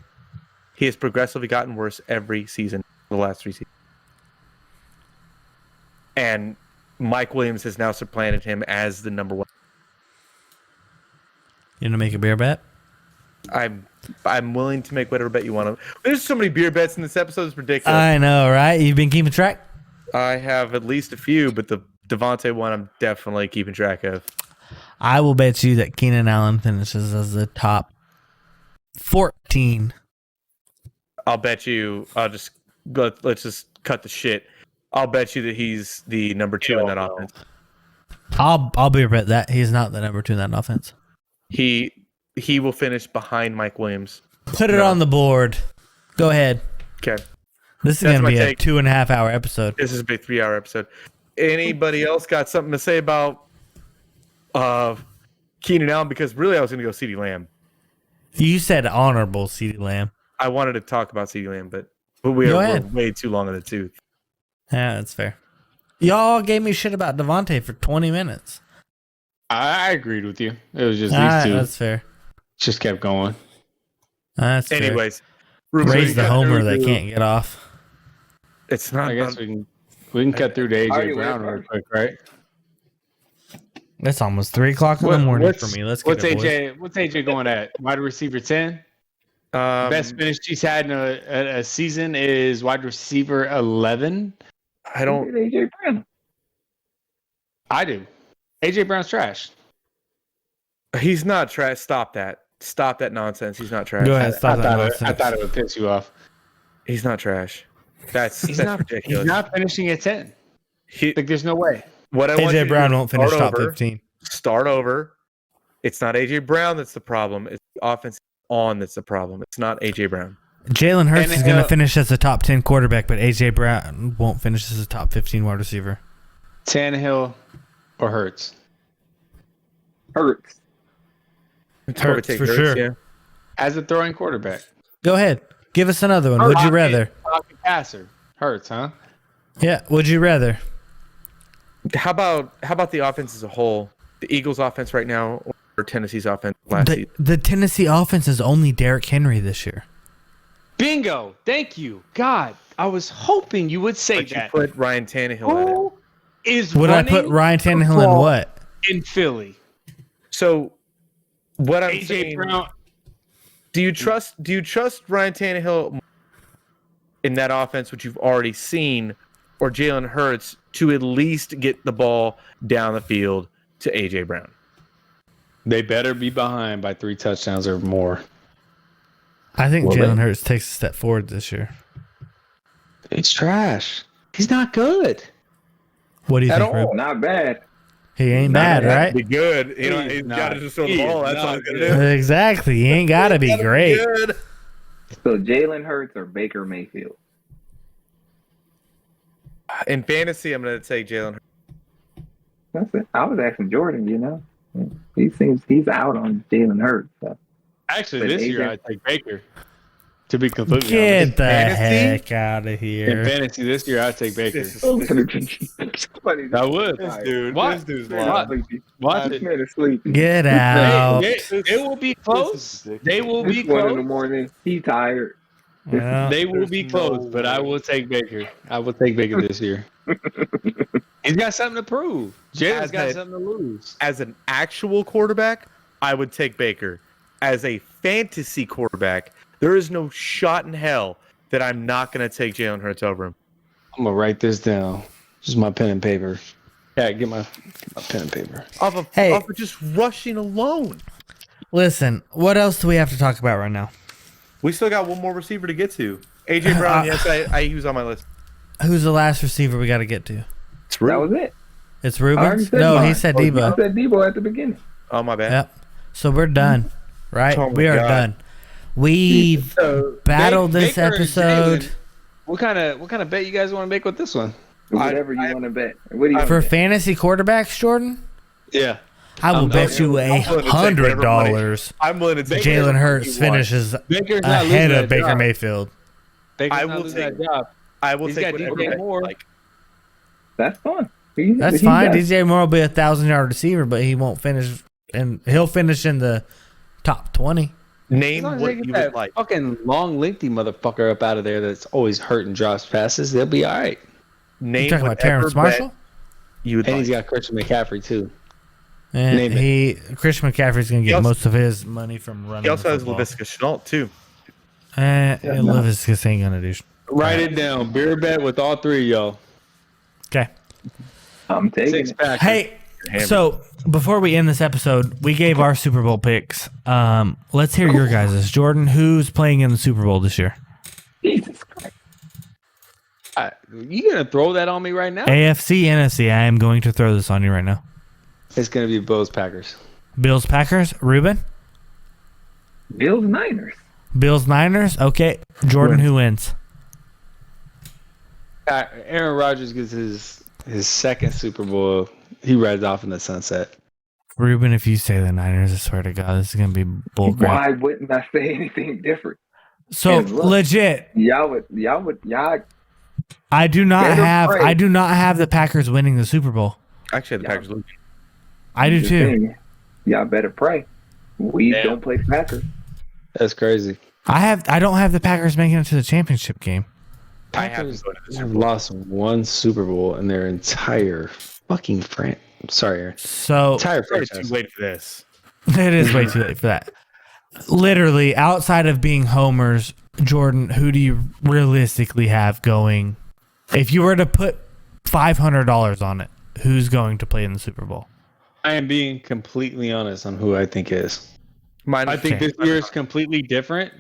He has progressively gotten worse every season for the last 3 seasons. And Mike Williams has now supplanted him as the number 1. You gonna make a beer bet? I'm willing to make whatever bet you want to. There's so many beer bets in this episode. It's ridiculous. I know, right? You've been keeping track? I have at least a few, but the Devontae one I'm definitely keeping track of. I will bet you that Keenan Allen finishes as the top 14. I'll bet you. Let's just cut the shit. I'll bet you that he's the number 2 in that offense. I'll beer bet that he's not the number 2 in that offense. He will finish behind Mike Williams. Put it on the board. Go ahead. Okay. This is going to be a 2.5 hour episode. This is a big 3 hour episode. Anybody else got something to say about Keenan Allen? Because really I was going to go CeeDee Lamb. You said honorable CeeDee Lamb. I wanted to talk about CeeDee Lamb, but we're way too long in the tooth. Yeah, that's fair. Y'all gave me shit about Devontae for 20 minutes. I agreed with you. It was just these two. That's fair. Just kept going. That's fair. Anyways, Ray's the homer that can't get off. It's not. I guess we can cut through to AJ Brown real quick, right? It's almost 3 o'clock in the morning for me. What's AJ going at? Wide receiver 10? Best finish he's had in a season is wide receiver 11. I don't. AJ Brown. I do. AJ Brown's trash. He's not trash. Stop that. Stop that nonsense. He's not trash. Go ahead, stop that I nonsense. thought it would piss you off. He's not trash. That's He's ridiculous. He's not finishing at 10. Like, there's no way. What I want you AJ to Brown do is won't finish start top over, 15. Start over. It's not AJ Brown that's the problem. It's the offense on that's the problem. It's not AJ Brown. Jalen Hurts is going to finish as a top 10 quarterback, but AJ Brown won't finish as a top 15 wide receiver. Tannehill or Hurts? Hurts. Hurts for sure. Yeah. As a throwing quarterback. Go ahead. Give us another one. Would you rather? Pocket passer. Hurts, huh? Yeah. Would you rather? How about the offense as a whole? The Eagles' offense right now, or Tennessee's offense last season? The Tennessee offense is only Derrick Henry this year. Bingo. Thank you. God, I was hoping you would say But that. you put Ryan Tannehill in it. Who is Would I running put Ryan Tannehill in what? in Philly? So, what I'm AJ saying, Brown. do you trust Ryan Tannehill in that offense, which you've already seen, or Jalen Hurts to at least get the ball down the field to AJ Brown? They better be behind by 3 touchdowns or more. I think Jalen Hurts takes a step forward this year. It's trash. He's not good. What do you At think, all. Rube? Not bad. He ain't bad, right? Be good. You know, He's he's not- got to just throw he the ball. is That's all not he's gonna good. do. Exactly. He ain't got to be great. Good. So Jalen Hurts or Baker Mayfield? In fantasy, I'm going to take Jalen Hurts. That's it. I was asking Jordan, he seems he's out on Jalen Hurts. So. Actually, But this year AJ I'd take Baker. To be completely honest. Get the fantasy? heck out of In here. fantasy this year, I'd take Baker. This is I would. What? This dude's What? lying. Watch This it. man is sleeping. Get out. They will be close. They will be It's 1 in the close. morning. He tired. Yeah. They will be There's close, no but I will take Baker. I will take Baker this year. He's got something to prove. Jalen's As got a- something to lose. As an actual quarterback, I would take Baker. As a fantasy quarterback, there is no shot in hell that I'm not going to take Jalen Hurts over him. I'm gonna write this down. Just my pen and paper. Yeah, get my pen and paper. Off of just rushing alone. Listen, what else do we have to talk about right now? We still got one more receiver to get to. AJ Brown, yes, he was on my list. Who's the last receiver we got to get to? It's That was it. It's I already Rubens? said No, mine. he said I Debo. said Debo at the beginning. Oh, my bad. Yep. So we're done, right? Oh my We are God. done. We've battled this Baker and episode. Jalen, what kind of bet you guys want to make with this one? Whatever you want to bet. What do you For bet? fantasy quarterbacks, Jordan, Yeah. I will I'm bet you willing to take whatever money. $100 I'm willing to take Jalen whatever Hurts you want. finishes Baker's not losing ahead that of Baker job. Mayfield. Baker's I not will losing take- that job. I will He's take got whatever DJ bet Moore. you like. That's fine. That's fine. DJ Moore will be a 1,000-yard receiver, but he won't finish, and he'll finish in the top 20. Name As long as what they you get would that like. fucking long, lengthy motherfucker up out of there that's always hurting drops passes, they'll be all right. Name You talking about whatever Terrence Marshall? bet you would And like. he's got Christian McCaffrey too. And Name Christian McCaffrey's going to get also- most of his money from running. He also the has football. LaVisca Chenault, too. Laviska ain't going to do. Write it down. Beer bet with all 3 of y'all. Okay. I'm taking 6 it. pack. Hey, so before we end this episode, we gave our Super Bowl picks. Let's hear your guys'. Jordan, who's playing in the Super Bowl this year? Jesus Christ. You gonna throw that on me right now? AFC, NFC. I am going to throw this on you right now. It's gonna be Bills Packers. Bills, Packers. Ruben? Bills Niners. Bills, Niners. Okay. Jordan, who wins? Aaron Rodgers gets his second Super Bowl. He rides off in the sunset. Ruben, if you say the Niners, I swear to God, this is going to be bullcrap. Why wouldn't I say anything different? So And look, legit, Y'all. I do not Better have pray. I do not have the Packers winning the Super Bowl. Actually, the Yeah. Packers lose. I do Just too. saying, y'all better pray. We Yeah. don't play Packers. That's crazy. I don't have the Packers making it to the championship game. I have Packers to go to the have Super Bowl. lost one Super Bowl in their entire fucking Sorry, Aaron. So Entire It's already franchise. too late for this. it is way too late for that. Literally, outside of being homers, Jordan, who do you realistically have going? If you were to put $500 on it, who's going to play in the Super Bowl? I am being completely honest on who I think is. I think this year is completely different.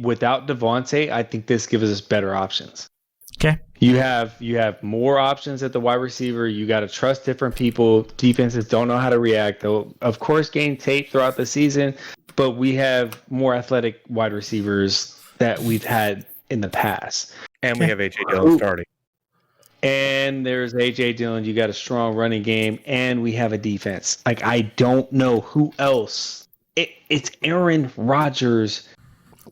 Without Devontae, I think this gives us better options. Okay. You have more options at the wide receiver. You got to trust different people. Defenses don't know how to react. They'll, of course, gain tape throughout the season, but we have more athletic wide receivers that we've had in the past. And we have A.J. Dillon starting. And there's A.J. Dillon. You got a strong running game, and we have a defense. Like, I don't know who else. It's Aaron Rodgers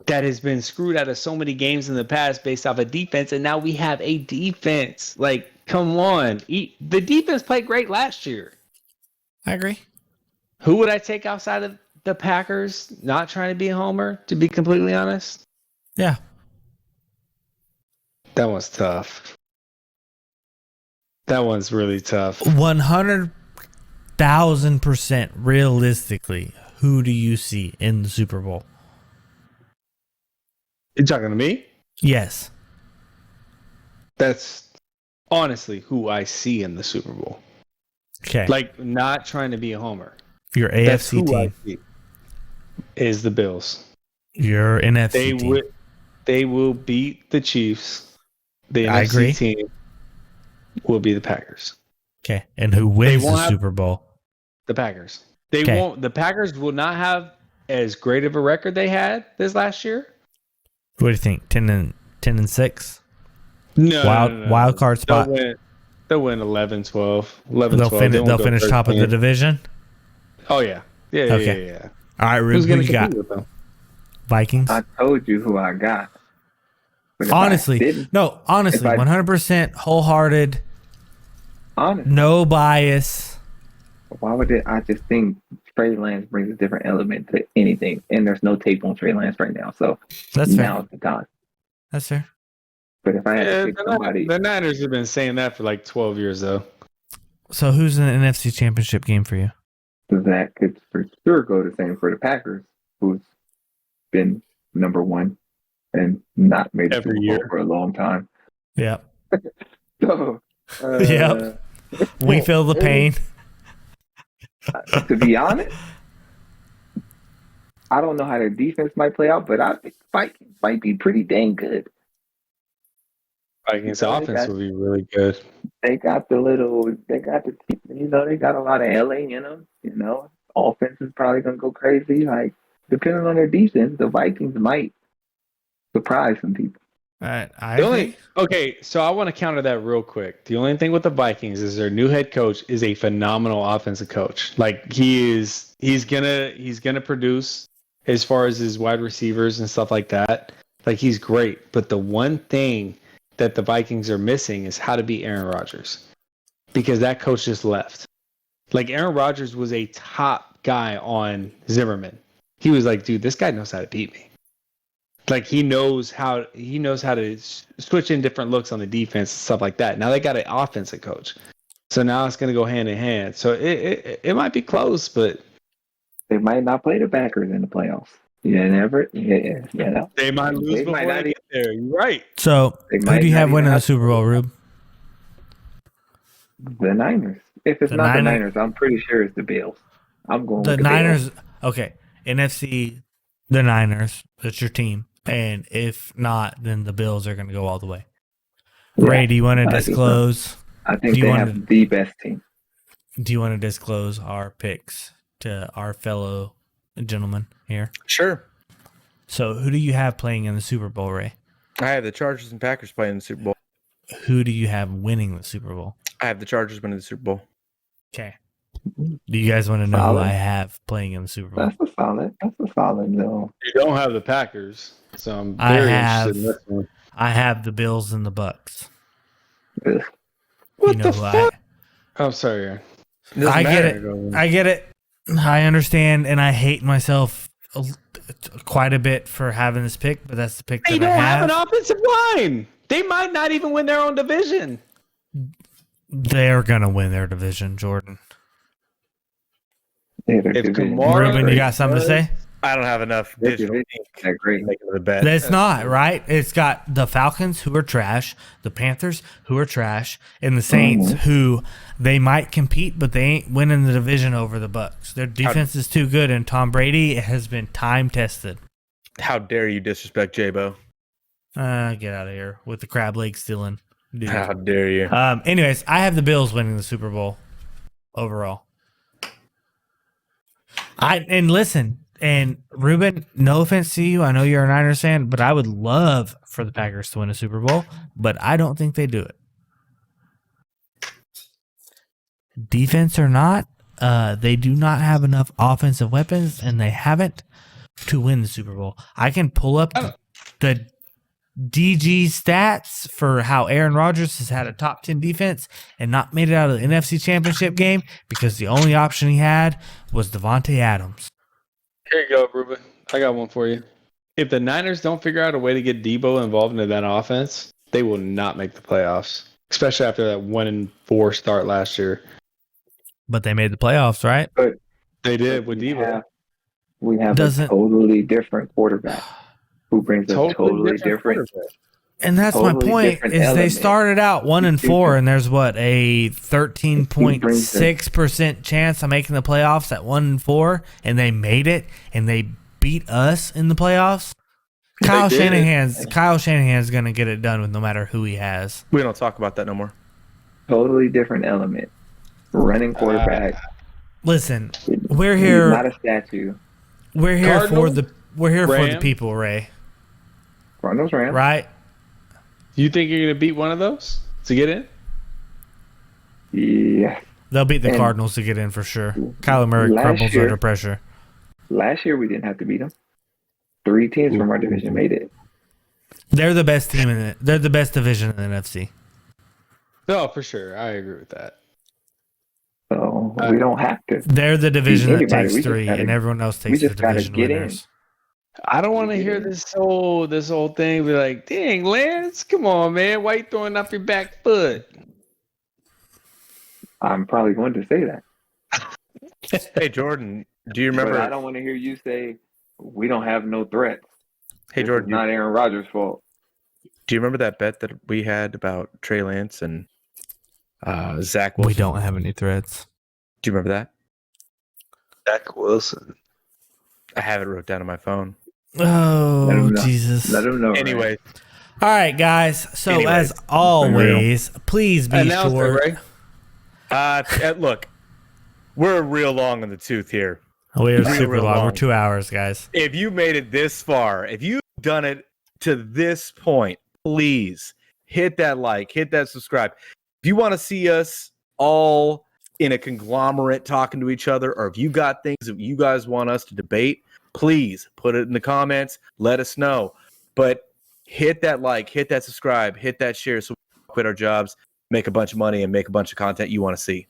that has been screwed out of so many games in the past based off of defense, and now we have a defense. Like, come on. The defense played great last year. I agree. Who would I take outside of the Packers? Not trying to be a homer, to be completely honest. Yeah. That one's tough. That one's really tough. 100,000% realistically, who do you see in the Super Bowl? You talking to me? Yes. That's honestly who I see in the Super Bowl. Okay. Like, not trying to be a homer. Your That's AFC who I team see is the Bills. Your NFC team. They will beat the Chiefs. The I NFC agree. team will be the Packers. Okay. And who wins won't the have- Super Bowl? The Packers. They Okay. won't. The Packers will not have as great of a record they had this last year. What do you think? 10-6? No. Wild card spot. They'll win 11-12. 11-12. They'll finish top of the division. Oh yeah. Yeah. Okay. Yeah. All right, Ruben, Who's who going you to got? compete with them? Vikings. I told you who I got. But if I Honestly, didn't, if 100% wholehearted, honest, no bias. why would it? I just think Trey Lance brings a different element to anything, and there's no tape on Trey Lance right now, so That's fair. now's the time. That's fair. But if I had to pick somebody, The Niners have been saying that for like 12 years though. So who's in the NFC Championship game for you? that could for sure go the same for the Packers, who's been number one and not made the Every Super Bowl year. for a long time. Yep. So, Yep. We feel the pain. To be honest, I don't know how their defense might play out, but I think Vikings might be pretty dang good. Vikings offense will be really good. They got they got a lot of LA in them. Offense is probably gonna go crazy. Like, depending on their defense, the Vikings might surprise some people. All right. Okay, so I want to counter that real quick. The only thing with the Vikings is their new head coach is a phenomenal offensive coach. Like, he's gonna produce as far as his wide receivers and stuff like that. Like, he's great. But the one thing that the Vikings are missing is how to beat Aaron Rodgers, because that coach just left. Like, Aaron Rodgers was a top guy on Zimmerman. He was like, dude, this guy knows how to beat me. Like, he knows how to switch in different looks on the defense and stuff like that. Now they got an offensive coach, so now it's going to go hand in hand. So it might be close, but They might not play the Packers in the playoffs. They might lose They before might they not get there. You're right. So They who might do you not have even winning the have Super Bowl, Rube? The Niners. If it's The not the Niners- Niners, I'm pretty sure it's the Bills. I'm going The with the Niners. Bills. Okay. NFC, the Niners. That's your team. And if not, then the Bills are going to go all the way. Ray, do you want to I think so. disclose? I think do you they wanna- have the best team. Do you want to disclose our picks to our fellow gentlemen here? Sure. So, who do you have playing in the Super Bowl, Ray? I have the Chargers and Packers playing the Super Bowl. Who do you have winning the Super Bowl? I have the Chargers winning the Super Bowl. Okay. Do you guys want to know who Solid. I have playing in the Super Bowl? That's a solid though. You don't have the Packers, so I'm I very have- interested in this one. I have the Bills and the Bucks. Ugh. You know who Oh, sorry, Aaron. I get it. I get it. I understand, and I hate myself quite a bit for having this pick, but that's the pick They that don't I have have. an offensive line. They might not even win their own division. They're gonna win their division, Jordan. Yeah, their If division. Kamara- Ruben, you got something to say? I don't have enough digital ink that great. making the bet. It's not, right? It's got the Falcons, who are trash, the Panthers, who are trash, and the Saints, who they might compete, but they ain't winning the division over the Bucks. Their defense is too good, and Tom Brady has been time-tested. How dare you disrespect J-Bo? Get out of here with the crab leg stealing. Dude. How dare you? Anyways, I have the Bills winning the Super Bowl overall. And Ruben, no offense to you, I know you're a Niners fan, but I would love for the Packers to win a Super Bowl, but I don't think they do it. Defense or not, they do not have enough offensive weapons, and they haven't to win the Super Bowl. I can pull up the DG stats for how Aaron Rodgers has had a top 10 defense and not made it out of the NFC Championship game because the only option he had was Devontae Adams. Here you go, Ruben. I got one for you. If the Niners don't figure out a way to get Debo involved into that offense, they will not make the playoffs, especially after that 1-4 start last year. But they made the playoffs, right? But they did with Debo. We have a totally different quarterback who brings a totally different. And that's my point. Is they started out 1-4, and there's a 13.6% chance of making the playoffs at 1-4, and they made it, and they beat us in the playoffs. Kyle Shanahan's gonna get it done with no matter who he has. We don't talk about that no more. Totally different element. Running quarterback. Listen, we're here. Not a statue. We're here for the people, Ray. Cardinals, Rams. Right? You think you're going to beat one of those to get in? Yeah. They'll beat the Cardinals to get in for sure. Kyler Murray crumbles under pressure. Last year, we didn't have to beat them. 3 teams from our division made it. They're the best team in it. They're the best division in the NFC. No, for sure. I agree with that. So we don't have to. They're the division that takes 3, and everyone else takes the division winners. I don't want to hear this whole thing. Be like, dang, Lance, come on, man. Why you throwing up your back foot? I'm probably going to say that. Hey, Jordan, do you remember? But I don't want to hear you say we don't have no threats. Hey, Jordan, it's not Aaron Rodgers' fault. Do you remember that bet that we had about Trey Lance and Zach Wilson? We don't have any threats. Do you remember that? Zach Wilson. I have it wrote down on my phone. Oh, Jesus. Let him know. Anyway. All right, guys. So, as always, please be sure. Look, we're real long in the tooth here. We're super long. We're 2 hours, guys. If you made it this far, if you've done it to this point, please hit that like, hit that subscribe. If you want to see us all in a conglomerate talking to each other, or if you got things that you guys want us to debate, please put it in the comments. Let us know. But hit that like, hit that subscribe, hit that share so we can quit our jobs, make a bunch of money, and make a bunch of content you want to see.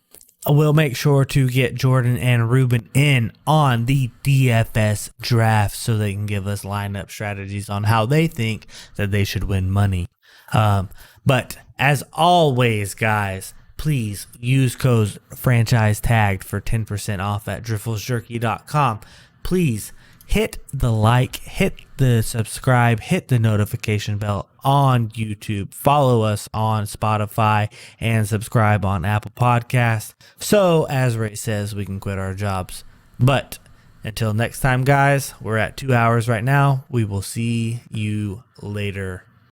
We'll make sure to get Jordan and Ruben in on the DFS draft so they can give us lineup strategies on how they think that they should win money. But as always, guys, please use code FranchiseTagged for 10% off at drifflesjerky.com. Please hit the like, hit the subscribe, hit the notification bell on YouTube. Follow us on Spotify and subscribe on Apple Podcasts. So, as Ray says, we can quit our jobs. But until next time, guys, we're at 2 hours right now. We will see you later.